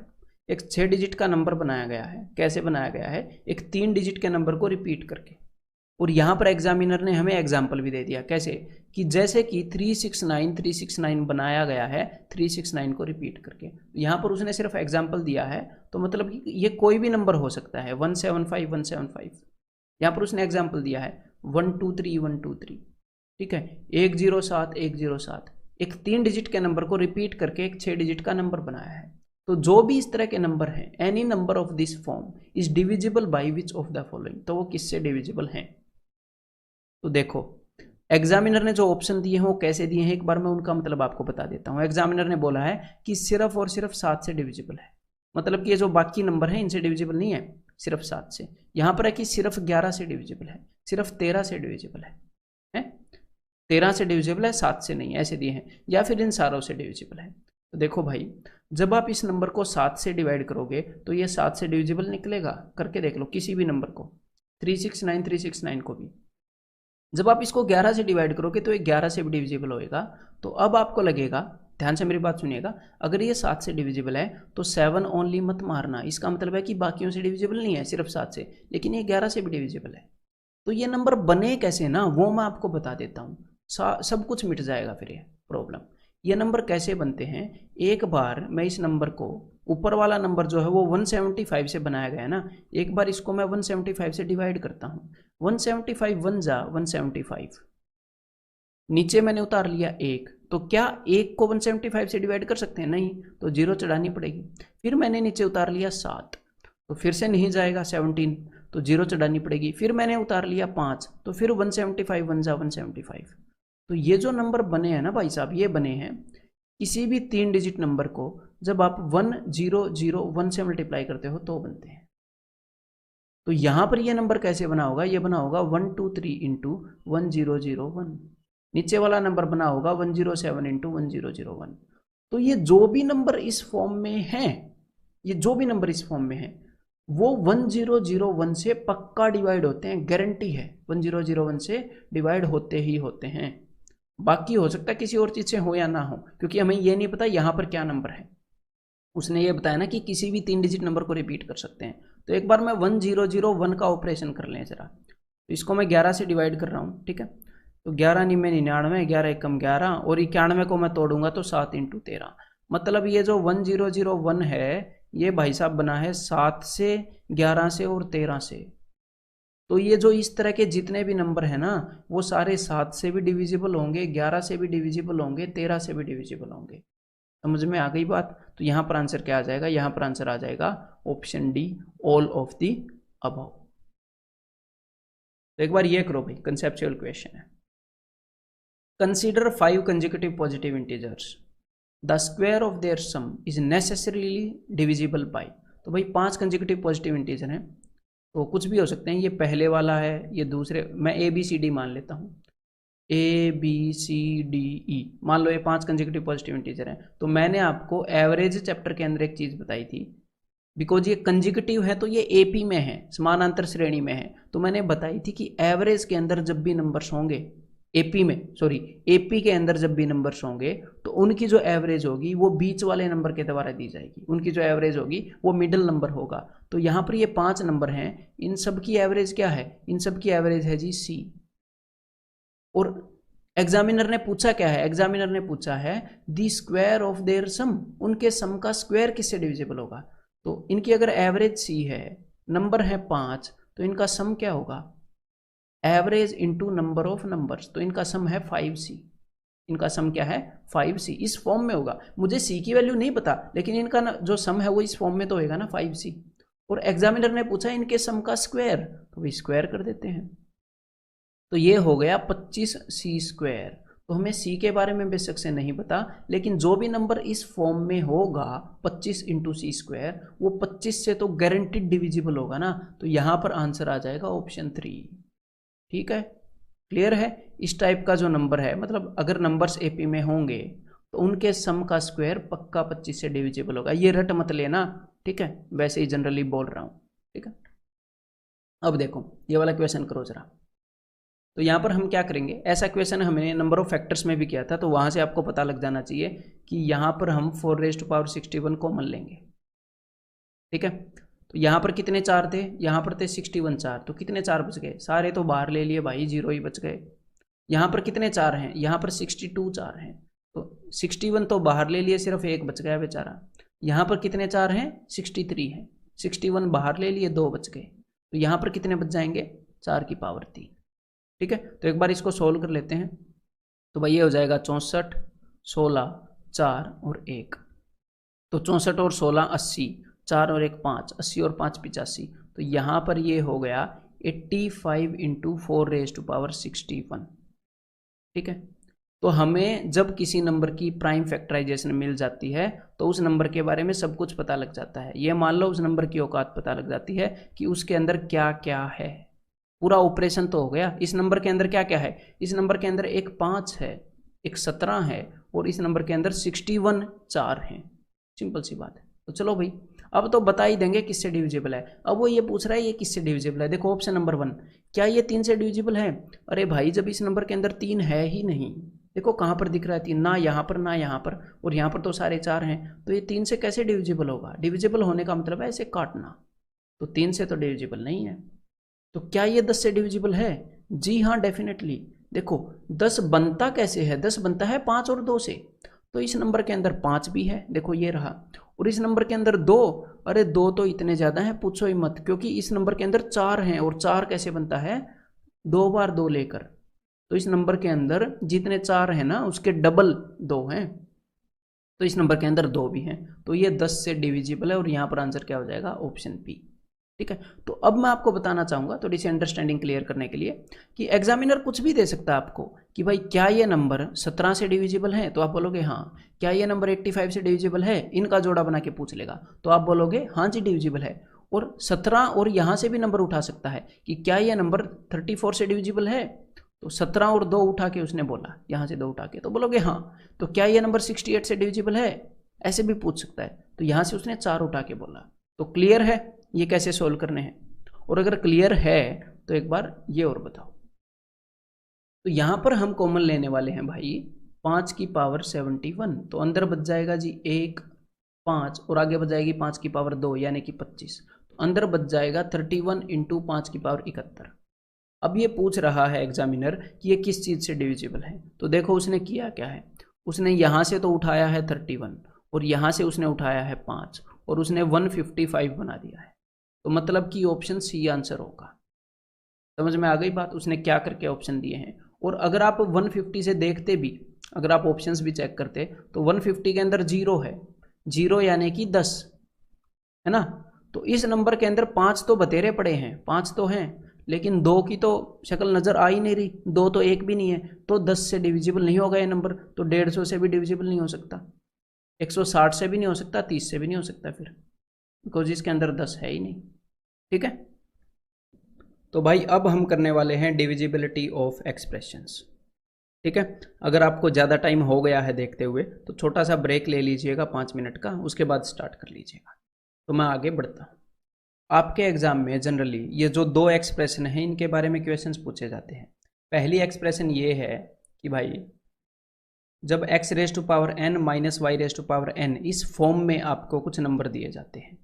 एक 6 डिजिट का नंबर बनाया गया है। कैसे बनाया गया है? एक 3 डिजिट के नंबर को रिपीट करके। और यहाँ पर एग्जामिनर ने हमें एग्जाम्पल भी दे दिया। कैसे? कि जैसे कि 369 बनाया गया है 369 को रिपीट करके। यहाँ पर उसने सिर्फ एग्जाम्पल दिया है, तो मतलब कि ये कोई भी नंबर हो सकता है, 175 यहाँ पर उसने एग्जाम्पल दिया है 123 ठीक है, 107 एक 3 डिजिट के नंबर को रिपीट करके एक 6 डिजिट का नंबर बनाया है। तो जो भी इस तरह के नंबर हैं, any number of this form is divisible by which of the following, तो वो किससे डिविजिबल हैं? तो देखो एग्जामिनर ने जो ऑप्शन दिए हैं वो कैसे दिए हैं, एक बार मैं उनका मतलब आपको बता देता हूँ। एग्जामिनर ने बोला है कि सिर्फ और सिर्फ 7 से डिविजिबल है, मतलब कि ये जो बाकी नंबर है इनसे डिविजिबल नहीं है, सिर्फ 7 से। यहाँ पर है कि सिर्फ 11 से डिविजिबल है, सिर्फ 13 से डिविजिबल है 13 से डिविजिबल है, 7 से नहीं, ऐसे दिए हैं, या फिर इन सारों से डिविजिबल है। तो देखो भाई, जब आप इस नंबर को 7 से डिवाइड करोगे तो ये 7 से डिविजिबल निकलेगा। करके देख लो किसी भी नंबर को, 369 को भी। जब आप इसको 11 से डिवाइड करोगे तो ये 11 से भी डिविजिबल होएगा। तो अब आपको लगेगा, ध्यान से मेरी बात सुनिएगा, अगर ये 7 से डिविजिबल है तो 7 ओनली मत मारना। इसका मतलब है कि बाकियों से डिविजिबल नहीं है, सिर्फ 7 से, लेकिन ये 11 से भी डिविजिबल है। तो ये नंबर बने कैसे ना, वो मैं आपको बता देता हूँ, सब कुछ मिट जाएगा फिर ये प्रॉब्लम। ये नंबर कैसे बनते हैं, एक बार मैं इस नंबर को, ऊपर वाला नंबर जो है वो 175 से बनाया गया है ना, एक बार इसको मैं 175 से डिवाइड करता हूँ। 175 1 जा 175, नीचे मैंने उतार लिया 1, तो क्या 1 को 175 से डिवाइड कर सकते हैं? नहीं, तो 0 चढ़ानी पड़ेगी। फिर मैंने नीचे उतार लिया 7, तो फिर से नहीं जाएगा 17, तो 0 चढ़ानी पड़ेगी। फिर मैंने उतार लिया 5, तो फिर 175 1 जा 175। तो ये जो नंबर बने हैं ना भाई साहब, ये बने हैं किसी भी 3 डिजिट नंबर को जब आप 1001 से मल्टीप्लाई करते हो तो बनते हैं। तो यहां पर ये नंबर कैसे बना होगा, ये बना होगा 123 इंटू 1001। नीचे वाला नंबर बना होगा 107 इंटू 1001। तो ये जो भी नंबर इस फॉर्म में है, ये जो भी नंबर इस फॉर्म में है वो 1001 से पक्का डिवाइड होते हैं, गारंटी है 1001 से डिवाइड होते ही होते हैं। बाकी हो सकता है किसी और चीज से हो या ना हो, क्योंकि हमें ये नहीं पता यहाँ पर क्या नंबर है। उसने ये बताया ना कि किसी भी 3 डिजिट नंबर को रिपीट कर सकते हैं। तो एक बार मैं 1001 का ऑपरेशन कर लें जरा। तो इसको मैं 11 से डिवाइड कर रहा हूँ, ठीक है। तो 11 निमे 99, 11 एकम 11, और 91 को मैं तोड़ूंगा तो 7 इंटू 13। मतलब ये जो 1001 है ये भाई साहब बना है 7 से, 11 से और 13 से। तो ये जो इस तरह के जितने भी नंबर है ना वो सारे 7 से भी डिविजिबल होंगे, 11 से भी डिविजिबल होंगे, 13 से भी डिविजिबल होंगे। समझ में आ गई बात? तो यहाँ पर आंसर क्या आ जाएगा, यहाँ पर आंसर आ जाएगा option D, all of the above. तो एक बार ये करो भाई, कंसेप्चुअल क्वेश्चन है। Consider 5 consecutive positive integers, the square of their some is necessarily divisible by. तो भाई 5 कंसेक्यूटिव पॉजिटिव इंटीजर हैं, तो कुछ भी हो सकते हैं। ये पहले वाला है, ये दूसरे, मैं ABCD मान लेता हूँ, ABCDE मान लो, ये 5 कंसेक्यूटिव पॉजिटिव इंटीजर हैं। तो मैंने आपको एवरेज चैप्टर के अंदर एक चीज़ बताई थी, बिकॉज ये कंसेक्यूटिव है तो ये AP में है, समानांतर श्रेणी में है। तो मैंने बताई थी कि एवरेज के अंदर जब भी नंबर्स होंगे, AP के अंदर जब भी नंबर्स होंगे तो उनकी जो एवरेज होगी वो बीच वाले नंबर के द्वारा दी जाएगी। उनकी जो एवरेज होगी वो मिडिल नंबर होगा। तो यहाँ पर ये 5 नंबर हैं, इन सब की एवरेज क्या है? इन सब की एवरेज है जी C। और एग्जामिनर ने पूछा क्या है? एग्जामिनर ने पूछा है द स्क्वायर ऑफ देयर सम, उनके सम का स्क्वायर किससे डिविजिबल होगा? तो इनकी अगर एवरेज C है, नंबर है 5, तो इनका सम क्या होगा? Average into number of numbers, तो इनका सम है 5C। इनका सम क्या है? 5C। इस फॉर्म में होगा, मुझे C की वैल्यू नहीं पता, लेकिन इनका जो सम है वो इस फॉर्म में तो होगा ना, 5C। और एग्जामिनर ने पूछा इनके सम का स्क्वायर, तो भी स्क्वायर कर देते हैं। तो ये हो गया 25C²। तो हमें सी के बारे में बेशक से नहीं पता, लेकिन जो भी नंबर इस फॉर्म में होगा 25 इंटू सी स्क्वायर, वो 25 से तो गारंटीड डिविजिबल होगा ना, तो यहाँ पर आंसर आ जाएगा ऑप्शन 3। ठीक है, क्लियर है। इस टाइप का जो नंबर है, मतलब अगर नंबर्स एपी में होंगे तो उनके सम का स्क्वायर पक्का 25 से डिविजिबल होगा। ये रट मत लेना, ठीक है, वैसे ही जनरली बोल रहा हूँ। ठीक है, अब देखो ये वाला क्वेश्चन करो जरा। तो यहाँ पर हम क्या करेंगे, ऐसा क्वेश्चन हमने नंबर ऑफ फैक्टर्स में भी किया था, तो वहाँ से आपको पता लग जाना चाहिए कि यहाँ पर हम 4⁻61 कॉमन लेंगे। ठीक है, तो यहाँ पर कितने चार थे, यहाँ पर थे 61 चार, तो कितने चार बच गए, सारे तो बाहर ले लिए भाई, 0 ही बच गए। यहाँ पर कितने चार हैं, यहाँ पर 62 चार हैं, तो 61 तो बाहर ले लिए, सिर्फ एक बच गया बेचारा। यहाँ पर कितने चार हैं, 63 हैं, 61 बाहर ले लिए, 2 बच गए, तो यहाँ पर कितने बच जाएंगे, 4 की पावर 3। ठीक है, तो एक बार इसको सोल्व कर लेते हैं। तो भाई ये हो जाएगा 64, 16, 4 और 1, तो 64 और 16 80, 4 और 1 5, 80 और 5 85, तो यहाँ पर ये हो गया 85 इंटू 4⁻61। ठीक है, तो हमें जब किसी नंबर की प्राइम फैक्टराइजेशन मिल जाती है तो उस नंबर के बारे में सब कुछ पता लग जाता है। ये मान लो उस नंबर की औकात पता लग जाती है कि उसके अंदर क्या क्या है, पूरा ऑपरेशन तो हो गया। इस नंबर के अंदर क्या क्या है, इस नंबर के अंदर एक 5 है, एक 17 है, और इस नंबर के अंदर 61 4 हैं। सिंपल सी बात है। तो चलो भाई, अब तो बता ही देंगे किससे डिविजिबल है। अब वो ये पूछ रहा है ये किससे डिविजिबल है। देखो ऑप्शन नंबर 1, क्या ये 3 से डिविजिबल है। अरे भाई जब इस नंबर के अंदर 3 है ही नहीं, देखो कहाँ पर दिख रहा है 3, ना यहाँ पर ना यहाँ पर, और यहाँ पर तो सारे 4 हैं, तो ये 3 से कैसे डिविजिबल होगा। डिविजिबल होने का मतलब है ऐसे काटना, तो 3 से तो डिविजिबल नहीं है। तो क्या ये 10 से डिविजिबल है, जी हाँ डेफिनेटली। देखो 10 बनता कैसे है, 10 बनता है 5 और 2 से, तो इस नंबर के अंदर 5 भी है, देखो ये रहा, और इस नंबर के अंदर 2, अरे 2 तो इतने ज़्यादा हैं पूछो ही मत, क्योंकि इस नंबर के अंदर 4 हैं, और 4 कैसे बनता है, 2 बार 2 लेकर, तो इस नंबर के अंदर जितने 4 हैं ना उसके डबल 2 हैं, तो इस नंबर के अंदर 2 भी हैं, तो ये 10 से डिविजिबल है, और यहाँ पर आंसर क्या हो जाएगा, ऑप्शन बी। ठीक है, तो अब मैं आपको बताना चाहूँगा थोड़ी सी अंडरस्टैंडिंग क्लियर करने के लिए कि एग्जामिनर कुछ भी दे सकता है आपको कि भाई क्या ये नंबर 17 से डिविजिबल है, तो आप बोलोगे हाँ। क्या ये नंबर 85 से डिविजिबल है, इनका जोड़ा बना के पूछ लेगा, तो आप बोलोगे हाँ जी डिविजिबल है। और 17 और यहाँ से भी नंबर उठा सकता है कि क्या ये नंबर 34 से डिविजिबल है, तो 17 और 2 उठा के उसने बोला, यहाँ से 2 उठा के, तो बोलोगे हाँ। तो क्या ये नंबर 68 से डिविजिबल है, ऐसे भी पूछ सकता है, तो यहाँ से उसने 4 उठा के बोला। तो क्लियर है ये कैसे सोल्व करने हैं, और अगर क्लियर है तो एक बार ये और बताओ। तो यहां पर हम कॉमन लेने वाले हैं भाई 5 की पावर 71, तो अंदर बच जाएगा जी 1 5, और आगे बच जाएगी 5 की पावर 2 यानी कि 25, तो अंदर बच जाएगा 31 इंटू 5 की पावर 71। अब ये पूछ रहा है एग्जामिनर कि ये किस चीज़ से डिविजिबल है, तो देखो उसने किया क्या है, उसने यहाँ से तो उठाया है 31, और यहाँ से उसने उठाया है 5, और उसने 155 बना दिया है, तो मतलब कि ऑप्शन सी आंसर होगा। समझ में आ गई बात, उसने क्या करके ऑप्शन दिए हैं। और अगर आप 150 से देखते भी, अगर आप ऑप्शंस भी चेक करते, तो 150 के अंदर 0 है, 0 यानी कि 10 है ना, तो इस नंबर के अंदर 5 तो बतेरे पड़े हैं, 5 तो हैं, लेकिन 2 की तो शक्ल नज़र आ ही नहीं रही, 2 तो एक भी नहीं है, तो 10 से डिविजिबल नहीं होगा ये नंबर, तो 150 से भी डिविजिबल नहीं हो सकता, 160 से भी नहीं हो सकता, 30 से भी नहीं हो सकता फिर, बिकॉज इसके अंदर 10 है ही नहीं। ठीक है, तो भाई अब हम करने वाले हैं डिविजिबिलिटी ऑफ एक्सप्रेशंस। ठीक है, अगर आपको ज़्यादा टाइम हो गया है देखते हुए तो छोटा सा ब्रेक ले लीजिएगा 5 मिनट का, उसके बाद स्टार्ट कर लीजिएगा। तो मैं आगे बढ़ता हूँ। आपके एग्जाम में जनरली ये जो 2 एक्सप्रेशन हैं इनके बारे में क्वेश्चंस पूछे जाते हैं। पहली एक्सप्रेशन ये है कि भाई जब x⁻n माइनस y⁻n इस फॉर्म में आपको कुछ नंबर दिए जाते हैं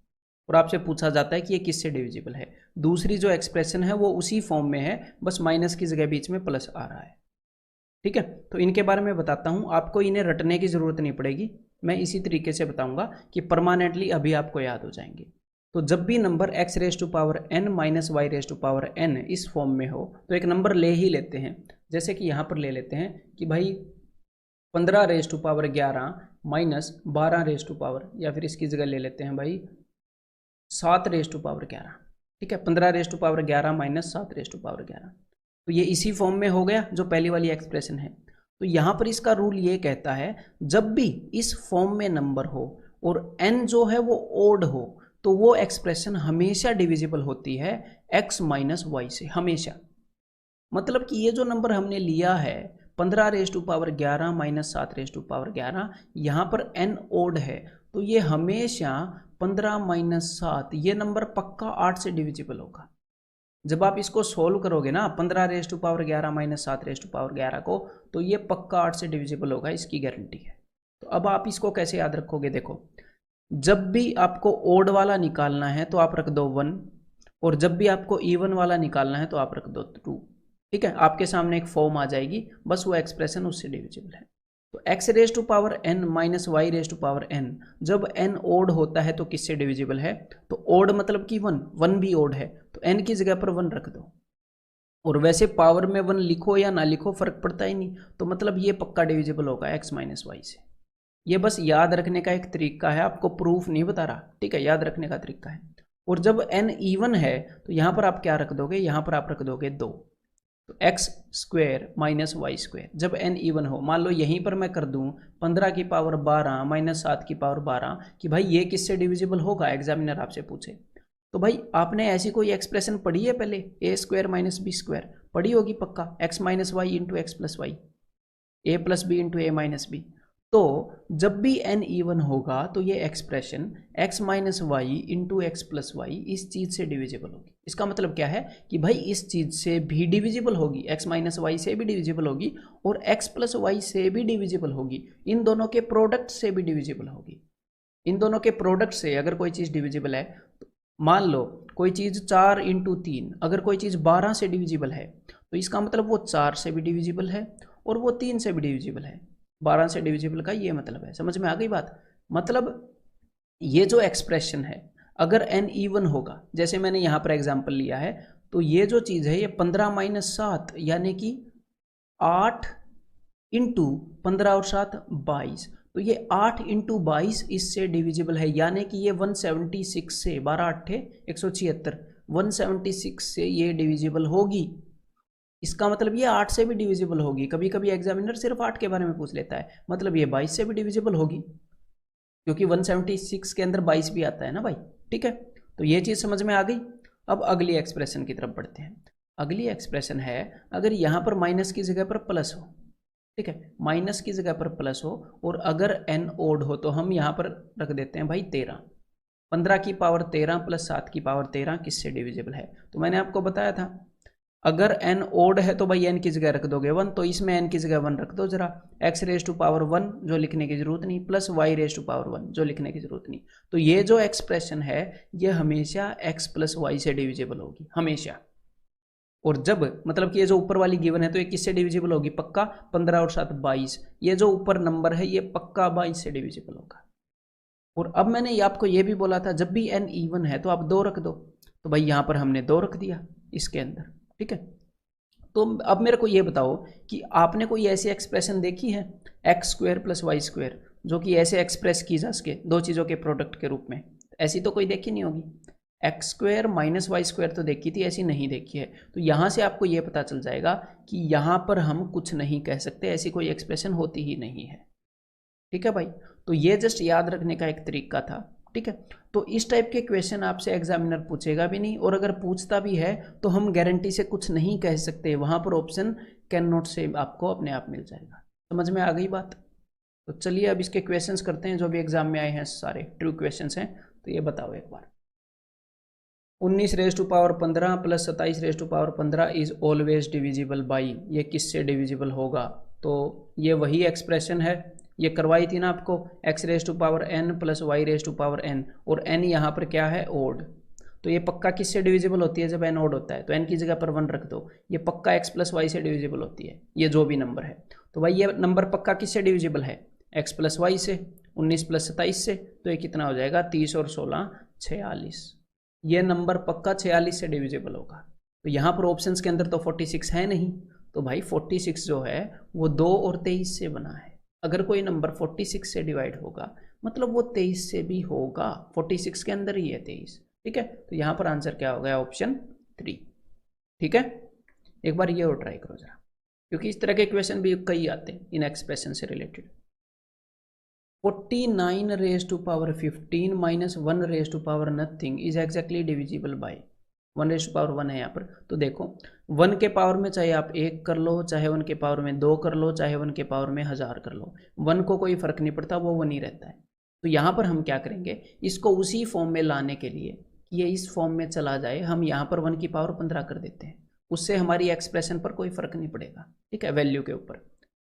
और आपसे पूछा जाता है कि ये किससे डिविजिबल है। दूसरी जो एक्सप्रेशन है वो उसी फॉर्म में है, बस माइनस की जगह बीच में प्लस आ रहा है। ठीक है, तो इनके बारे में बताता हूँ, आपको इन्हें रटने की ज़रूरत नहीं पड़ेगी, मैं इसी तरीके से बताऊँगा कि परमानेंटली अभी आपको याद हो जाएंगे। तो जब भी नंबर x⁻n माइनस y⁻n इस फॉर्म में हो तो एक नंबर ले ही लेते हैं। जैसे कि यहाँ पर ले लेते हैं कि भाई 15⁻11 माइनस 12 या फिर इसकी जगह ले लेते हैं भाई 7⁻11। ठीक है, 15⁻11 माइनस 7⁻11, तो ये इसी फॉर्म में हो गया जो पहली वाली एक्सप्रेशन है। तो यहाँ पर इसका रूल ये कहता है जब भी इस फॉर्म में नंबर हो और n जो है वो ओड हो तो वो एक्सप्रेशन हमेशा डिविजिबल होती है x माइनस वाई से, हमेशा। मतलब कि ये जो नंबर हमने लिया है 15⁻11 माइनस 7⁻11, यहाँ पर n ओड है तो ये हमेशा 15 माइनस 7, ये नंबर पक्का 8 से डिविजिबल होगा। जब आप इसको सोल्व करोगे ना 15⁻11 माइनस 7⁻11 को, तो ये पक्का 8 से डिविजिबल होगा, इसकी गारंटी है। तो अब आप इसको कैसे याद रखोगे, देखो जब भी आपको ओड वाला निकालना है तो आप रख दो 1, और जब भी आपको इवन वाला निकालना है तो आप रख दो 2। ठीक है, आपके सामने एक फॉर्म आ जाएगी, बस वो एक्सप्रेशन उससे डिविजिबल है। तो x⁻n माइनस y⁻n, जब n ओड होता है तो किससे डिविजिबल है, तो ओड मतलब कि 1 भी ओड है तो n की जगह पर 1 रख दो। और वैसे पावर में 1 लिखो या ना लिखो फर्क पड़ता ही नहीं, तो मतलब ये पक्का डिविजिबल होगा x माइनस वाई से। ये बस याद रखने का एक तरीका है, आपको प्रूफ नहीं बता रहा, ठीक है, याद रखने का तरीका है। और जब n इवन है तो यहाँ पर आप क्या रख दोगे, यहाँ पर आप रख दोगे 2, तो X square minus Y square. जब n इवन हो, मान लो यहीं पर मैं कर दूं 15 की पावर 12 माइनस 7 की पावर 12, कि भाई ये किससे डिविजिबल होगा, एग्जामिनर आपसे पूछे। तो भाई आपने ऐसी कोई एक्सप्रेशन पढ़ी है पहले, A square minus B square पढ़ी होगी पक्का, X minus Y into X plus Y, A plus B into A minus B. तो जब भी n इवन होगा तो ये expression x minus Y into X plus Y इस चीज से डिविजिबल होगी। इसका मतलब क्या है कि भाई इस चीज से भी डिविजिबल होगी, x माइनस वाई से भी डिविजिबल होगी और x प्लस वाई से भी डिविजिबल होगी, इन दोनों के प्रोडक्ट से भी डिविजिबल होगी। इन दोनों के प्रोडक्ट से अगर कोई चीज डिविजिबल है, तो मान लो कोई चीज 4 इंटू 3, अगर कोई चीज 12 से डिविजिबल है तो इसका मतलब वो 4 से भी डिविजिबल है और वो 3 से भी डिविजिबल है। 12 से डिविजिबल का ये मतलब है, समझ में आ गई बात। मतलब ये जो एक्सप्रेशन है अगर n इवन होगा, जैसे मैंने यहाँ पर एग्जांपल लिया है, तो ये जो चीज़ है ये 15 माइनस 7 यानी कि 8 इंटू 15 और 7 22, तो ये 8 इंटू 22 इससे डिविजिबल है, यानी कि ये 176 से 12 8 176, 176 से ये डिविजिबल होगी। इसका मतलब ये 8 से भी डिविजिबल होगी। कभी कभी एग्जामिनर सिर्फ 8 के बारे में पूछ लेता है, मतलब ये 22 से भी डिविजिबल होगी, क्योंकि 176 के अंदर 22 भी आता है ना भाई। ठीक है, तो ये चीज़ समझ में आ गई। अब अगली एक्सप्रेशन की तरफ बढ़ते हैं। अगली एक्सप्रेशन है अगर यहाँ पर माइनस की जगह पर प्लस हो, ठीक है, माइनस की जगह पर प्लस हो और अगर n ओड हो तो हम यहाँ पर रख देते हैं भाई 13। 15 की पावर 13 प्लस 7 की पावर 13 किससे डिविजिबल है, तो मैंने आपको बताया था अगर n ओड है तो भाई n की जगह रख दोगे 1, तो इसमें n की जगह 1 रख दो जरा, x रेज टू पावर 1 जो लिखने की जरूरत नहीं, plus y raise to power 1 जो लिखने की जरूरत नहीं। तो ये जो एक्सप्रेशन है ये हमेशा x प्लस वाई से डिविजिबल होगी, हमेशा। और जब मतलब कि ये जो ऊपर वाली गिवन है तो ये किससे डिविजिबल होगी, पक्का 15 और 7 22, ये जो ऊपर नंबर है ये पक्का 22 से डिविजिबल होगा। और अब मैंने आपको ये भी बोला था जब भी n इवन है तो आप 2 रख दो, तो भाई यहाँ पर हमने 2 रख दिया इसके अंदर। ठीक है, तो अब मेरे को ये बताओ कि आपने कोई ऐसी एक्सप्रेशन देखी है X square plus Y square जो कि ऐसे एक्सप्रेस की जा सके दो चीज़ों के प्रोडक्ट के रूप में, ऐसी तो कोई देखी नहीं होगी। X square minus Y square तो देखी थी, ऐसी नहीं देखी है। तो यहाँ से आपको ये पता चल जाएगा कि यहाँ पर हम कुछ नहीं कह सकते, ऐसी कोई एक्सप्रेशन होती ही नहीं है। ठीक है भाई, तो ये जस्ट याद रखने का एक तरीका था। ठीक है, तो इस टाइप के क्वेश्चन आपसे एग्जामिनर पूछेगा भी नहीं, और अगर पूछता भी है तो हम गारंटी से कुछ नहीं कह सकते, वहां पर ऑप्शन कैन नॉट से आपको अपने आप मिल जाएगा। समझ में आ गई बात। तो चलिए अब इसके क्वेश्चंस करते हैं जो भी एग्जाम में आए हैं, सारे ट्रू क्वेश्चंस हैं। तो ये बताओ एक बार, 19 raise to power 15 plus 27 raise to power 15 is always divisible by, ये किससे डिविजिबल होगा, तो ये वही एक्सप्रेशन है, ये करवाई थी ना आपको, x raise to power n plus Y raise to power n, और n यहाँ पर क्या है, ओड। तो ये पक्का किससे डिविजिबल होती है, जब n ओड होता है तो n की जगह पर 1 रख दो, ये पक्का x प्लस वाई से डिविजिबल होती है, ये जो भी नंबर है। तो भाई ये नंबर पक्का किससे डिविजिबल है, x प्लस वाई से, 19 प्लस 27 से, तो ये कितना हो जाएगा 30 और 16 46, ये नंबर पक्का 46 से डिविजिबल होगा। तो यहाँ पर ऑप्शंस के अंदर तो 46 है नहीं, तो भाई 46 जो है वो 2 और 23 से बना है। अगर कोई नंबर 46 से डिवाइड होगा मतलब वो 23 से भी होगा, 46 के अंदर ही है 23। ठीक है, तो यहाँ पर आंसर क्या हो गया, ऑप्शन 3। ठीक है, एक बार ये और ट्राई करो जरा। क्योंकि इस तरह के क्वेश्चन भी कई आते हैं इन एक्सप्रेशन से related. 49 raise to power 15 minus 1 raise to power nothing is exactly divisible by 1 raise to power 1 है यहाँ पर। तो देखो 1 के पावर में चाहे आप 1 कर लो, चाहे 1 के पावर में 2 कर लो, चाहे 1 के पावर में 1000 कर लो, 1 को कोई फर्क नहीं पड़ता, वो 1 ही रहता है। तो यहाँ पर हम क्या करेंगे, इसको उसी फॉर्म में लाने के लिए कि ये इस फॉर्म में चला जाए, हम यहाँ पर 1 की पावर 15 कर देते हैं। उससे हमारी एक्सप्रेशन पर कोई फर्क नहीं पड़ेगा, ठीक है, वैल्यू के ऊपर।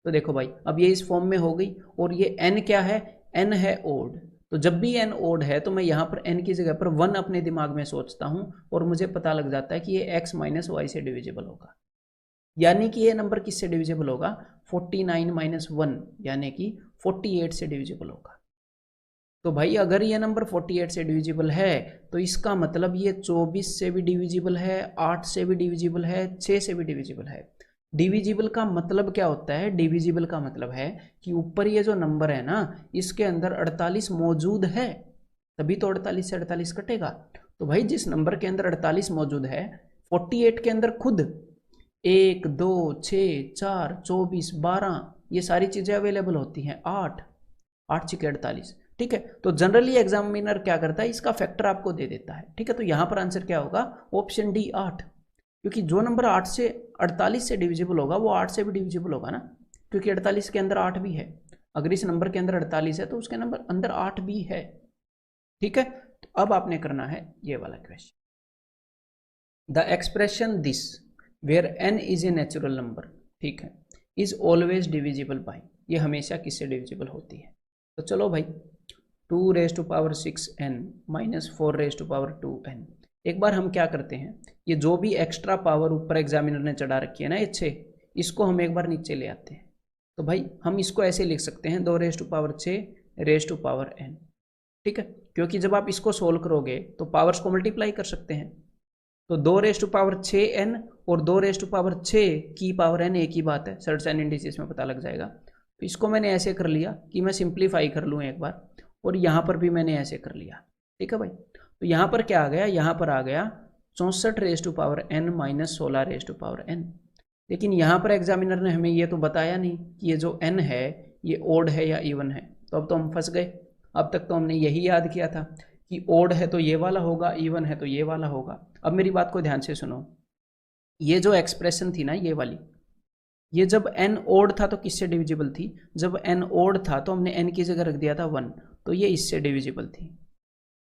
तो देखो भाई अब ये इस फॉर्म में हो गई, और ये n क्या है, n है ओड। तो जब भी n ओड है तो मैं यहाँ पर n की जगह पर 1 अपने दिमाग में सोचता हूँ, और मुझे पता लग जाता है कि ये x माइनस वाई से डिविजिबल होगा। यानी कि ये नंबर किससे डिविजिबल होगा, 49 माइनस 1 यानी कि 48 से डिविजिबल होगा। तो भाई अगर ये नंबर 48 से डिविजिबल है तो इसका मतलब ये 24 से भी डिविजिबल है, 8 से भी डिविजिबल है, 6 से भी डिविजिबल है। डिविजिबल का मतलब क्या होता है, डिविजिबल का मतलब है कि ऊपर ये जो नंबर है ना, इसके अंदर 48 मौजूद है, तभी तो 48 से 48 कटेगा। तो भाई जिस नंबर के अंदर 48 मौजूद है, 48 के अंदर खुद 1 2 6 4 24 12 ये सारी चीजें अवेलेबल होती हैं, 8 8 6 48, ठीक है। तो जनरली एग्जामिनर क्या करता है, इसका फैक्टर आपको दे देता है, ठीक है। तो यहां पर आंसर क्या होगा, ऑप्शन डी 8, क्योंकि जो नंबर 8 से 48 से डिविजिबल होगा वो 8 से भी डिविजिबल होगा ना, क्योंकि 48 के अंदर 8 भी है। अगर इस नंबर के अंदर 48 है तो उसके नंबर अंदर 8 भी है, ठीक है। तो अब आपने करना है ये वाला question, the expression this where n is a natural number, ठीक है, इज ऑलवेज डिविजिबल बाय, ये हमेशा किससे डिविजिबल होती है। तो चलो भाई 2 raise to power 6n minus 4 raise to power 2n, एक बार हम क्या करते हैं, ये जो भी एक्स्ट्रा पावर ऊपर एग्जामिनर ने चढ़ा रखी है ना, ये 6, इसको हम एक बार नीचे ले आते हैं। तो भाई हम इसको ऐसे लिख सकते हैं 2 raise to power 6 raise to power n, ठीक है, क्योंकि जब आप इसको सोल्व करोगे तो पावर्स को मल्टीप्लाई कर सकते हैं। तो 2 रेज टू पावर 6n और 2 रेज टू पावर 6 की पावर n एक ही बात है, सर्ट साइन इंडिसेस में पता लग जाएगा। तो इसको मैंने ऐसे कर लिया कि मैं सिंप्लीफाई कर लूँ एक बार, और यहाँ पर भी मैंने ऐसे कर लिया, ठीक है भाई। तो यहाँ पर क्या आ गया, यहाँ पर आ गया 64 raise to power n minus 16 raise to power n। लेकिन यहाँ पर एग्जामिनर ने हमें ये तो बताया नहीं कि ये जो n है ये ओड है या इवन है, तो अब तो हम फंस गए। अब तक तो हमने यही याद किया था कि ओड है तो ये वाला होगा, इवन है तो ये वाला होगा। अब मेरी बात को ध्यान से सुनो, ये जो एक्सप्रेशन थी ना ये वाली, ये जब n ओड था तो किससे डिविजिबल थी, जब n ओड था तो हमने n की जगह रख दिया था 1, तो ये इससे डिविजिबल थी।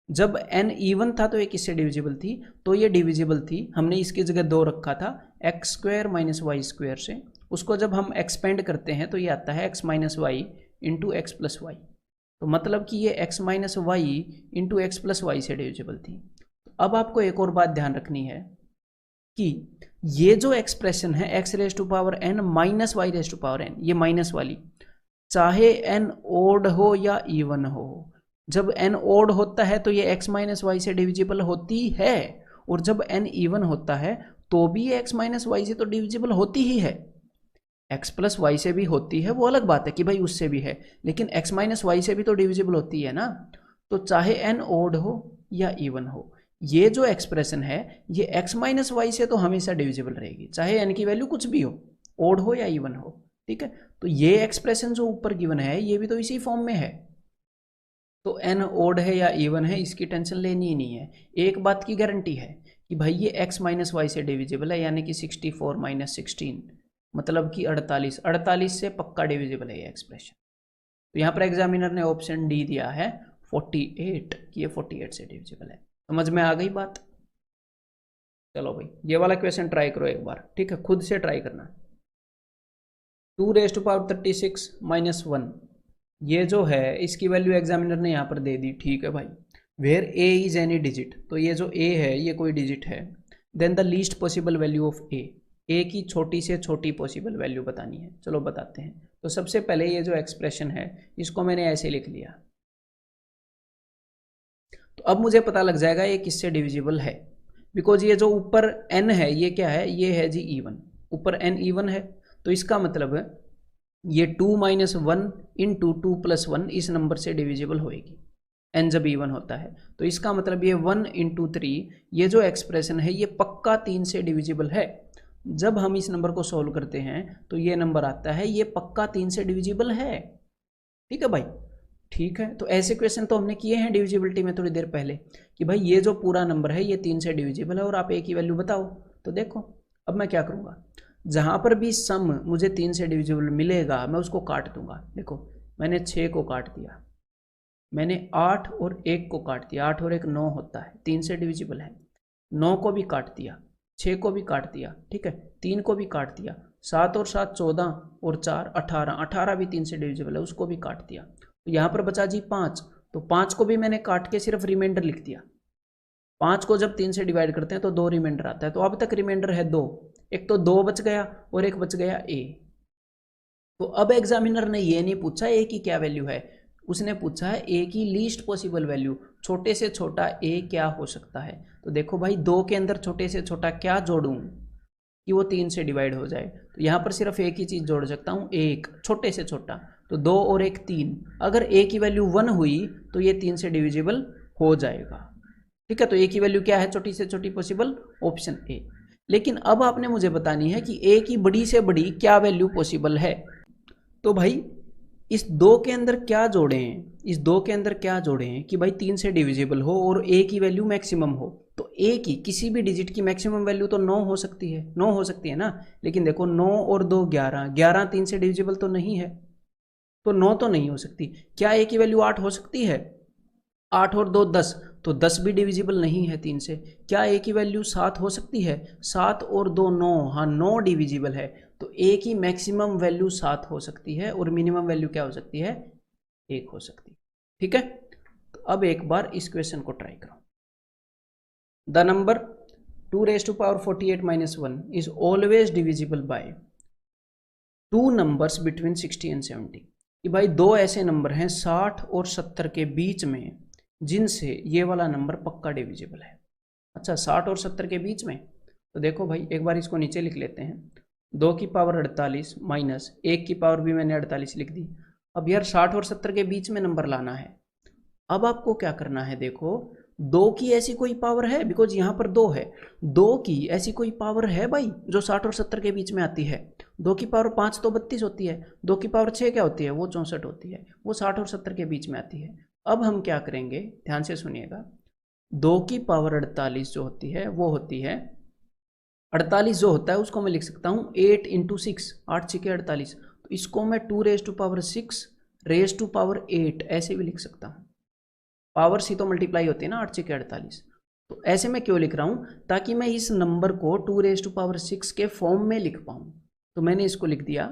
जब n इवन था तो ये किससे डिविजिबल थी, तो ये डिविजिबल थी, हमने इसकी जगह 2 रखा था X square minus Y square से। उसको जब हम एक्सपेंड करते हैं तो ये आता है X minus Y into X plus Y, तो मतलब कि ये X minus Y into X plus Y से डिविजिबल थी। अब आपको एक और बात ध्यान रखनी है कि ये जो एक्सप्रेशन है X raise to power n minus Y raise to power n, ये माइनस वाली, चाहे n ओड हो या इवन हो, जब n ओड होता है तो ये x माइनस वाई से डिविजिबल होती है, और जब n इवन होता है तो भी ये x माइनस वाई से तो डिविजिबल होती ही है। x प्लस वाई से भी होती है, वो अलग बात है कि भाई उससे भी है, लेकिन x माइनस वाई से भी तो डिविजिबल होती है ना। तो चाहे n ओड हो या इवन हो, ये जो एक्सप्रेशन है ये x माइनस वाई से तो हमेशा डिविजिबल रहेगी, चाहे n की वैल्यू कुछ भी हो, ओड हो या इवन हो, ठीक है। तो ये एक्सप्रेशन जो ऊपर गिवन है ये भी तो इसी फॉर्म में है, तो n ओड है या इवन है इसकी टेंशन लेनी ही नहीं है। एक बात की गारंटी है कि भाई ये x माइनस वाई से डिविजिबल है, यानी कि 64 माइनस 16 मतलब कि 48, 48 से पक्का डिविजिबल है ये एक्सप्रेशन। तो यहाँ पर एग्जामिनर ने ऑप्शन डी दिया है 48 कि ये 48 से डिविजिबल है। समझ में आ गई बात। चलो भाई ये वाला क्वेश्चन ट्राई करो एक बार, ठीक है, खुद से ट्राई करना। 2 रेज टू पावर 36 माइनस 1, ये जो है इसकी वैल्यू एग्जामिनर ने यहाँ पर दे दी, ठीक है भाई। Where A is any digit, तो ये जो ए है ये कोई डिजिट है, then the least possible value of A की छोटी से छोटी पॉसिबल वैल्यू बतानी है। चलो बताते हैं। तो सबसे पहले ये जो एक्सप्रेशन है इसको मैंने ऐसे लिख लिया, तो अब मुझे पता लग जाएगा ये किससे डिविजिबल है, बिकॉज ये जो ऊपर n है ये क्या है, ये है जी इवन, ऊपर n इवन है, तो इसका मतलब है ये 2 माइनस 1 इंटू 2 प्लस 1 इस नंबर से डिविजिबल होएगी, n जब इवन होता है। तो इसका मतलब ये 1 इंटू 3, ये जो एक्सप्रेशन है ये पक्का 3 से डिविजिबल है। जब हम इस नंबर को सॉल्व करते हैं तो ये नंबर आता है, ये पक्का 3 से डिविजिबल है। ठीक है भाई, ठीक है। तो ऐसे क्वेश्चन तो हमने किए हैं डिविजिबिलिटी में थोड़ी देर पहले कि भाई ये जो पूरा नंबर है ये 3 से डिविजिबल है और आप ए की वैल्यू बताओ। तो देखो अब मैं क्या करूँगा, जहाँ पर भी सम मुझे 3 से डिविजिबल मिलेगा मैं उसको काट दूंगा। देखो मैंने 6 को काट दिया, मैंने 8 और 1 को काट दिया, 8 और 1 9 होता है, 3 से डिविजिबल है। 9 को भी काट दिया, 6 को भी काट दिया, ठीक है, 3 को भी काट दिया, 7 और 7 14 और 4 18, 18 भी 3 से डिविजिबल है, उसको भी काट दिया। तो यहाँ पर बचा जी 5, तो 5 को भी मैंने काट के सिर्फ रिमाइंडर लिख दिया। 5 को जब 3 से डिवाइड करते हैं तो 2 रिमाइंडर आता है, तो अब तक रिमाइंडर है 2, एक तो 2 बच गया और एक बच गया ए। तो अब एग्जामिनर ने ये नहीं पूछा ए की क्या वैल्यू है, उसने पूछा है ए की लीस्ट पॉसिबल वैल्यू, छोटे से छोटा ए क्या हो सकता है। तो देखो भाई 2 के अंदर छोटे से छोटा क्या जोड़ूं कि वो 3 से डिवाइड हो जाए, तो यहाँ पर सिर्फ एक ही चीज़ जोड़ सकता हूँ, 1 छोटे से छोटा, तो 2 और 1 3। अगर ए की वैल्यू 1 हुई तो ये 3 से डिविजिबल हो जाएगा। ठीक है, तो ए की वैल्यू क्या है छोटी से छोटी पॉसिबल, ऑप्शन ए। लेकिन अब आपने मुझे बतानी है कि ए की बड़ी से बड़ी क्या वैल्यू पॉसिबल है। तो भाई इस 2 के अंदर क्या जोड़ें, इस 2 के अंदर क्या जोड़ें कि भाई 3 से डिविजिबल हो और ए की वैल्यू मैक्सिमम हो। तो ए की किसी भी डिजिट की मैक्सिमम वैल्यू तो 9 हो सकती है, 9 हो सकती है ना। लेकिन देखो 9 और 2 11, 11 3 से डिविजिबल तो नहीं है, तो 9 तो नहीं हो सकती। क्या ए की वैल्यू 8 हो सकती है, 8 और 2 10, तो 10 भी डिविजिबल नहीं है 3 से। क्या ए की वैल्यू 7 हो सकती है, 7 और 2 9, हाँ 9 डिविजिबल है। तो ए की मैक्सिमम वैल्यू 7 हो सकती है और मिनिमम वैल्यू क्या हो सकती है, 1 हो सकती है। ठीक है, तो अब एक बार इस क्वेश्चन को ट्राई करो। The number 2 raised to power 48 minus 1 is always divisible by 2 numbers between 60 and 70। कि भाई 2 ऐसे नंबर हैं 60 और 70 के बीच में जिनसे ये वाला नंबर पक्का डिविजिबल है। अच्छा 60 और 70 के बीच में, तो देखो भाई एक बार इसको नीचे लिख लेते हैं, 2 की पावर 48 माइनस 1 की पावर भी मैंने 48 लिख दी। अब यार 60 और 70 के बीच में नंबर लाना है। अब आपको क्या करना है, देखो 2 की ऐसी कोई पावर है, बिकॉज यहाँ पर 2 है, 2 की ऐसी कोई पावर है भाई जो 60 और 70 के बीच में आती है। 2 की पावर 5 तो 32 होती है, 2 की पावर 6 क्या होती है, वो 64 होती है, वो 60 और 70 के बीच में आती है। अब हम क्या करेंगे, ध्यान से सुनिएगा, 2 की पावर 48 जो होती है वो होती है, 48 जो होता है उसको मैं लिख सकता हूँ 8 इंटू 6, 8 6 48, तो इसको मैं 2 raise to power 6 raise to power 8 ऐसे भी लिख सकता हूँ। पावर सी तो मल्टीप्लाई होती है ना, 8 6 48। तो ऐसे मैं क्यों लिख रहा हूँ, ताकि मैं इस नंबर को 2 रेज टू पावर 6 के फॉर्म में लिख पाऊँ। तो मैंने इसको लिख दिया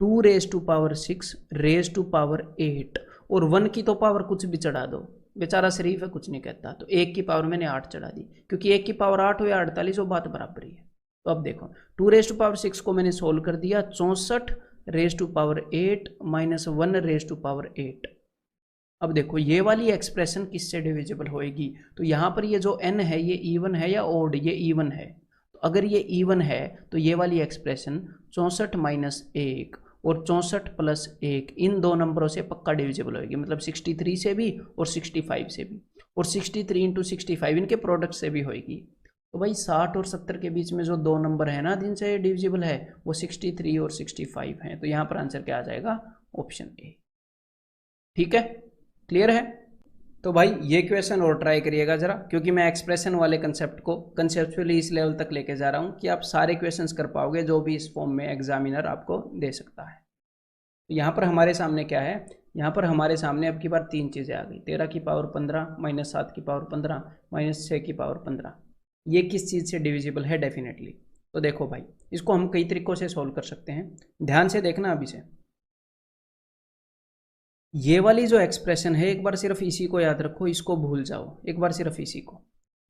2 raise to power 6 raise to power 8, और 1 की तो पावर कुछ भी चढ़ा दो, बेचारा शरीफ है कुछ नहीं कहता, तो 1 की पावर मैंने 8 चढ़ा दी, क्योंकि 1 की पावर 8 हो या 48 हो बात बराबर ही है। तो अब देखो 2 रेज टू पावर 6 को मैंने सोल्व कर दिया, 64 raise to power 8 minus 1 raise to power 8। अब देखो ये वाली एक्सप्रेशन किससे डिविजिबल होएगी, तो यहाँ पर ये जो n है ये इवन है या ओड, ये इवन है। तो अगर ये इवन है तो ये वाली एक्सप्रेशन 64 माइनस 1 और 64 प्लस 1 इन 2 नंबरों से पक्का डिविजिबल होगी, मतलब 63 से भी और 65 से भी, और 63 इंटू 65 इनके प्रोडक्ट से भी होगी। तो भाई 60 और 70 के बीच में जो 2 नंबर है ना जिनसे डिविजिबल है वो 63 और 65 हैं। तो यहाँ पर आंसर क्या आ जाएगा, ऑप्शन ए। ठीक है, क्लियर है। तो भाई ये क्वेश्चन और ट्राई करिएगा जरा, क्योंकि मैं एक्सप्रेशन वाले कंसेप्ट को कंसेप्चुअली इस लेवल तक लेके जा रहा हूँ कि आप सारे क्वेश्चंस कर पाओगे जो भी इस फॉर्म में एग्जामिनर आपको दे सकता है। तो यहाँ पर हमारे सामने क्या है, यहाँ पर हमारे सामने अब की बार 3 चीज़ें आ गई, 13 की पावर 15 माइनस 7 की पावर 15 माइनस 6 की पावर 15। ये किस चीज़ से डिविजिबल है, डेफिनेटली। तो देखो भाई इसको हम कई तरीक़ों से सोल्व कर सकते हैं, ध्यान से देखना अभी से। ये वाली जो एक्सप्रेशन है एक बार सिर्फ इसी को याद रखो, इसको भूल जाओ, एक बार सिर्फ इसी को।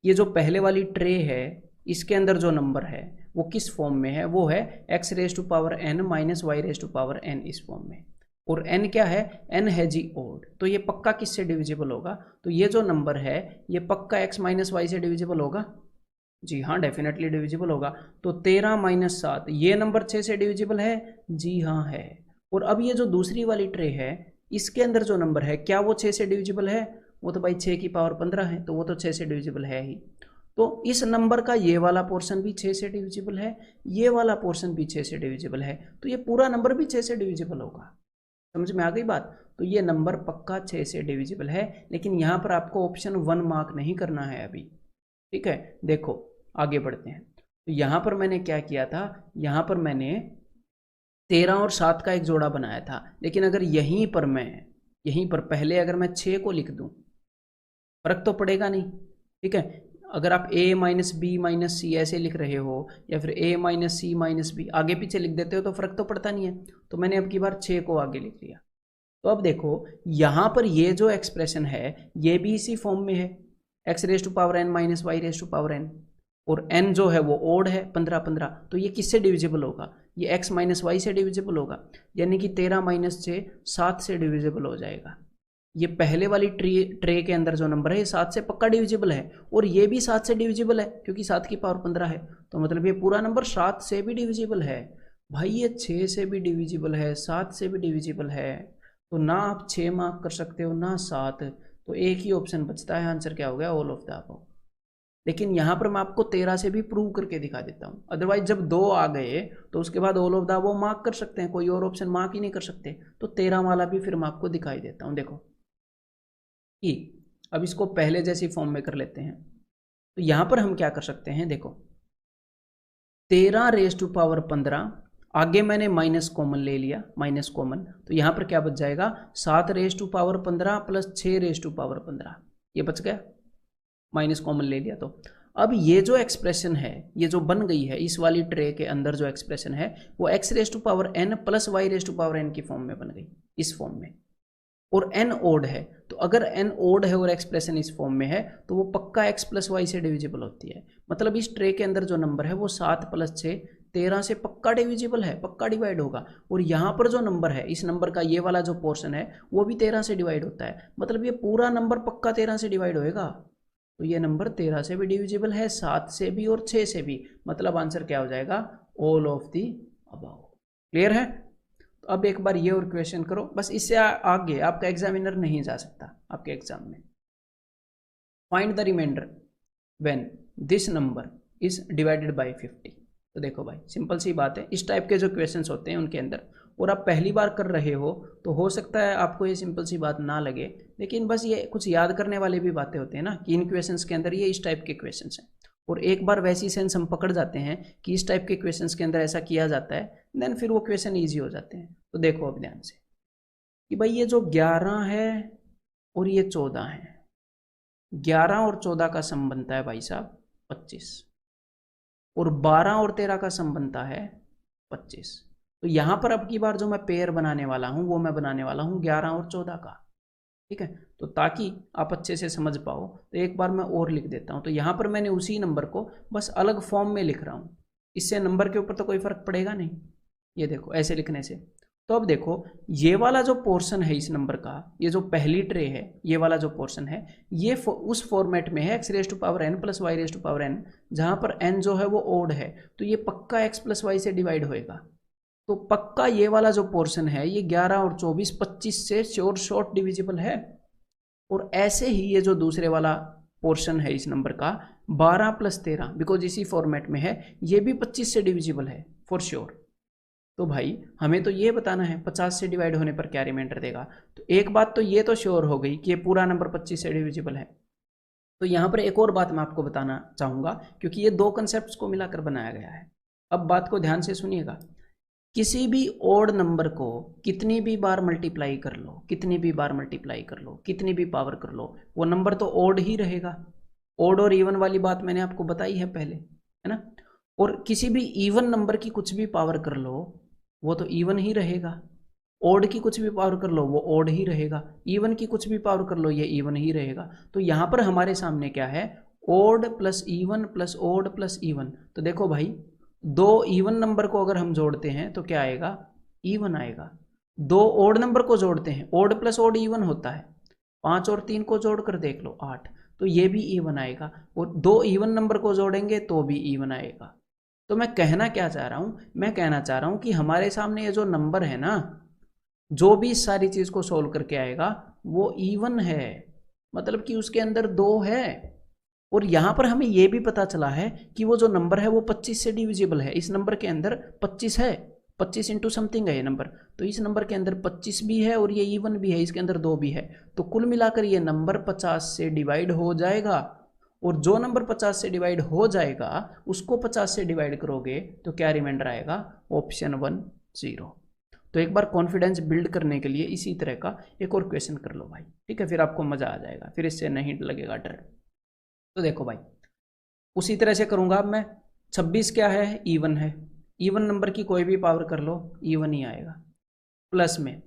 ये जो पहले वाली ट्रे है इसके अंदर जो नंबर है वो किस फॉर्म में है, वो है x raise to power n minus y raise to power n इस फॉर्म में, और n क्या है, n है जी ओड। तो ये पक्का किससे डिविजिबल होगा, तो ये जो नंबर है ये पक्का x माइनस वाई से डिविजिबल होगा, जी हाँ डेफिनेटली डिविजिबल होगा। तो 13 माइनस 7 ये नंबर 6 से डिविजिबल है, जी हाँ है। और अब ये जो दूसरी वाली ट्रे है इसके अंदर जो नंबर है क्या वो 6 से डिविजिबल है, वो तो भाई 6 की पावर 15 है, तो वो तो 6 से डिविजिबल है ही। तो इस नंबर का ये वाला पोर्शन भी 6 से डिविजिबल है, ये वाला पोर्शन भी 6 से डिविजिबल है, तो ये पूरा नंबर भी 6 से डिविजिबल होगा। समझ में आ गई बात? तो ये नंबर पक्का 6 से डिविजिबल है, लेकिन यहाँ पर आपको ऑप्शन 1 मार्क नहीं करना है अभी। ठीक है, देखो आगे बढ़ते हैं। तो यहाँ पर मैंने क्या किया था, यहाँ पर मैंने 13 और 7 का एक जोड़ा बनाया था, लेकिन अगर यहीं पर पहले अगर मैं 6 को लिख दूं, फर्क तो पड़ेगा नहीं। ठीक है, अगर आप a minus B minus C ऐसे लिख रहे हो, या फिर a minus C minus B आगे पीछे लिख देते हो, तो फर्क तो पड़ता नहीं है। तो मैंने अब की बार 6 को आगे लिख लिया। तो अब देखो यहाँ पर ये जो एक्सप्रेशन है ये भी इसी फॉर्म में है, x raise to power n minus Y raise to power n, और n जो है वो ओड है 15 तो ये किससे डिविजिबल होगा, ये x माइनस वाई से डिविजिबल होगा, यानी कि 13 माइनस 6 7 से डिविजिबल हो जाएगा। ये पहले वाली ट्रे के अंदर जो नंबर है ये 7 से पक्का डिविजिबल है, और ये भी 7 से डिविजिबल है क्योंकि 7 की पावर 15 है, तो मतलब ये पूरा नंबर 7 से भी डिविजिबल है। भाई ये 6 से भी डिविजिबल है, 7 से भी डिविजिबल है, तो ना आप 6 मार्क कर सकते हो ना 7, तो एक ही ऑप्शन बचता है, आंसर क्या हो गया, ऑल ऑफ द अबव। लेकिन यहाँ पर मैं आपको 13 से भी प्रूव करके दिखा देता हूँ, अदरवाइज जब 2 आ गए तो उसके बाद all of the above mark कर सकते हैं, कोई और ऑप्शन मार्क ही नहीं कर सकते। तो 13 वाला भी फिर मैं आपको दिखाई देता हूँ। देखो कि अब इसको पहले जैसी फॉर्म में कर लेते हैं। तो यहाँ पर हम क्या कर सकते हैं, देखो 13 रेज टू पावर 15, आगे मैंने माइनस कॉमन ले लिया, माइनस कॉमन, तो यहाँ पर क्या बच जाएगा, 7 raise to power 15 plus 6 raise to power 15, ये बच गया, माइनस कॉमन ले लिया। तो अब ये जो एक्सप्रेशन है, ये जो बन गई है इस वाली ट्रे के अंदर जो एक्सप्रेशन है वो x raise to power n plus y raise to power n की फॉर्म में बन गई, इस फॉर्म में, और n ओड है। तो अगर n ओड है और एक्सप्रेशन इस फॉर्म में है तो वो पक्का x प्लस वाई से डिविजिबल होती है। मतलब इस ट्रे के अंदर जो नंबर है वो 7 प्लस 6 13 से पक्का डिविजिबल है, पक्का डिवाइड होगा। और यहाँ पर जो नंबर है, इस नंबर का ये वाला जो पोर्शन है वो भी 13 से डिवाइड होता है, मतलब ये पूरा नंबर पक्का 13 से डिवाइड होएगा। तो ये नंबर 13 से भी डिविजिबल है, 7 से भी और 6 से भी, मतलब आंसर क्या हो जाएगा, all of the above. Clear है? तो अब एक बार ये और क्वेश्चन करो, बस इससे आगे आपका एग्जामिनर नहीं जा सकता आपके एग्जाम में। Find the remainder when this number is divided by 50। तो देखो भाई सिंपल सी बात है, इस टाइप के जो क्वेश्चंस होते हैं उनके अंदर, और आप पहली बार कर रहे हो तो हो सकता है आपको ये सिंपल सी बात ना लगे, लेकिन बस ये कुछ याद करने वाली भी बातें होती हैं ना, कि इन क्वेश्चंस के अंदर ये इस टाइप के क्वेश्चंस हैं, और एक बार वैसी सेंस हम पकड़ जाते हैं कि इस टाइप के क्वेश्चंस के अंदर ऐसा किया जाता है, देन फिर वो क्वेश्चन ईजी हो जाते हैं। तो देखो अब ध्यान से कि भाई ये जो 11 है और ये 14 है, 11 और 14 का सम बनता है भाई साहब 25, और 12 और 13 का सम बनता है 25। तो यहाँ पर अब की बार जो मैं पेयर बनाने वाला हूँ वो मैं बनाने वाला हूँ 11 और 14 का। ठीक है, तो ताकि आप अच्छे से समझ पाओ तो एक बार मैं और लिख देता हूँ। तो यहाँ पर मैंने उसी नंबर को बस अलग फॉर्म में लिख रहा हूँ, इससे नंबर के ऊपर तो कोई फर्क पड़ेगा नहीं, ये देखो ऐसे लिखने से। तो अब देखो ये वाला जो पोर्शन है इस नंबर का, ये जो पहली ट्रे है, ये वाला जो पोर्शन है ये उस फॉर्मेट में है x raise to power n plus Y raise to power n, जहाँ पर n जो है वो ओड है, तो ये पक्का x प्लस वाई से डिवाइड होएगा। तो पक्का ये वाला जो पोर्शन है ये 11 और 24 25 से श्योर शॉर्ट डिविजिबल है। और ऐसे ही ये जो दूसरे वाला पोर्शन है इस नंबर का 12 प्लस 13, बिकॉज इसी फॉर्मेट में है, ये भी 25 से डिविजिबल है फॉर श्योर। तो भाई हमें तो ये बताना है 50 से डिवाइड होने पर क्या रिमाइंडर देगा। तो एक बात तो ये तो श्योर हो गई कि ये पूरा नंबर 25 से डिविजिबल है। तो यहाँ पर एक और बात मैं आपको बताना चाहूँगा, क्योंकि ये दो कंसेप्ट को मिलाकर बनाया गया है। अब बात को ध्यान से सुनिएगा, किसी भी ओड नंबर को कितनी भी बार मल्टीप्लाई कर लो, कितनी भी बार मल्टीप्लाई कर लो, कितनी भी पावर कर लो, वो नंबर तो ओड ही रहेगा। ओड और इवन वाली बात मैंने आपको बताई है पहले, है ना। और किसी भी इवन नंबर की कुछ भी पावर कर लो वो तो इवन ही रहेगा। ओड की कुछ भी पावर कर लो वो ओड ही रहेगा, इवन की कुछ भी पावर कर लो ये इवन ही रहेगा। तो यहाँ पर हमारे सामने क्या है, odd plus even plus odd plus even. तो देखो भाई दो इवन नंबर को अगर हम जोड़ते हैं तो क्या आएगा, इवन आएगा। दो ओड नंबर को जोड़ते हैं, ओड प्लस ओड इवन होता है, 5 और 3 को जोड़कर देख लो 8, तो ये भी इवन आएगा। और दो इवन नंबर को जोड़ेंगे तो भी इवन आएगा। तो मैं कहना क्या चाह रहा हूँ, मैं कहना चाह रहा हूँ कि हमारे सामने ये जो नंबर है ना, जो भी इस सारी चीज को सोल्व करके आएगा वो इवन है, मतलब कि उसके अंदर 2 है। और यहाँ पर हमें ये भी पता चला है कि वो जो नंबर है वो 25 से डिविजिबल है। इस नंबर के अंदर 25 है, 25 इंटू समथिंग है ये नंबर, तो इस नंबर के अंदर 25 भी है और ये इवन भी है, इसके अंदर 2 भी है। तो कुल मिलाकर ये नंबर 50 से डिवाइड हो जाएगा, और जो नंबर 50 से डिवाइड हो जाएगा उसको 50 से डिवाइड करोगे तो क्या रिमाइंडर आएगा, ऑप्शन 1 0। तो एक बार कॉन्फिडेंस बिल्ड करने के लिए इसी तरह का एक और क्वेश्चन कर लो भाई, ठीक है, फिर आपको मजा आ जाएगा, फिर इससे नहीं लगेगा डर। तो देखो भाई, उसी तरह से करूंगा अब मैं। 26 क्या है, इवन है, इवन नंबर की कोई भी पावर कर लो इवन ही आएगा। प्लस में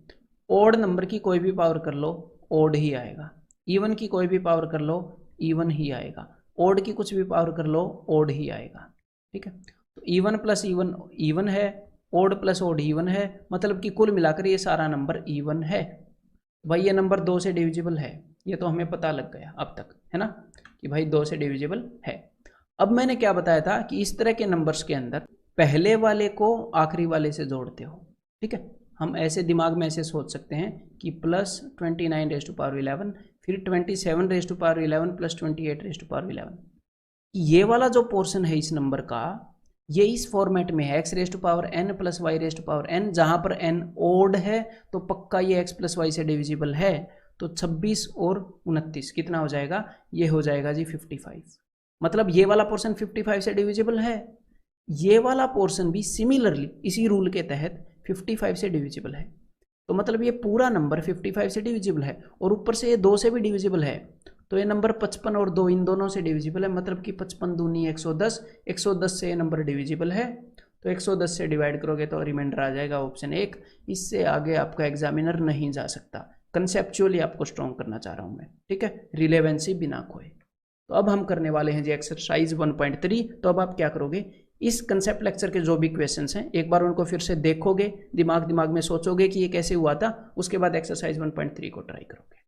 ओड नंबर की कोई भी पावर कर लो ओड ही आएगा, इवन की कोई भी पावर कर लो इवन ही आएगा, ओड की कुछ भी पावर कर लो ओड ही आएगा, ठीक है। तो इवन प्लस इवन इवन है, ओड प्लस ओड इवन है, मतलब कि कुल मिलाकर ये सारा नंबर इवन है। भाई ये नंबर 2 से डिविजिबल है, ये तो हमें पता लग गया अब तक, है ना, कि भाई 2 से डिविजिबल है। अब मैंने क्या बताया था कि इस तरह के नंबर्स के अंदर पहले वाले को आखिरी वाले से जोड़ते हो, ठीक है। हम ऐसे दिमाग में ऐसे सोच सकते हैं कि प्लस 29 रेज़ टू पावर 11, फिर 27 raise to power 11 plus 28 raise to power 11। ये वाला जो पोर्शन है इस नंबर का, ये इस फॉर्मेट में है x raise to power n plus y raise to power n, जहां पर n ओड है तो पक्का ये x प्लस y से डिविजिबल है। तो 26 और 29 कितना हो जाएगा, ये हो जाएगा जी 55। मतलब ये वाला पोर्शन 55 से डिविजिबल है, ये वाला पोर्शन भी सिमिलरली इसी रूल के तहत 55 से डिविजिबल है। तो मतलब ये पूरा नंबर 55 से डिविजिबल है, और ऊपर से ये 2 से भी डिविजिबल है। तो ये नंबर 55 और 2 इन दोनों से डिविजिबल है, मतलब कि 55 दूनी 110, 110 से ये नंबर डिविजिबल है। तो 110 से डिवाइड करोगे तो रिमाइंडर आ जाएगा ऑप्शन 1। इससे आगे आपका एग्जामिनर नहीं जा सकता। कंसेप्चुअली आपको स्ट्रॉन्ग करना चाह रहा हूँ मैं, ठीक है, रिलेवेंसी बिना खोए। तो अब हम करने वाले हैं जी एक्सरसाइज 1.3। तो अब आप क्या करोगे, इस कंसेप्ट लेक्चर के जो भी क्वेश्चंस हैं एक बार उनको फिर से देखोगे, दिमाग में सोचोगे कि ये कैसे हुआ था, उसके बाद एक्सरसाइज 1.3 को ट्राई करोगे।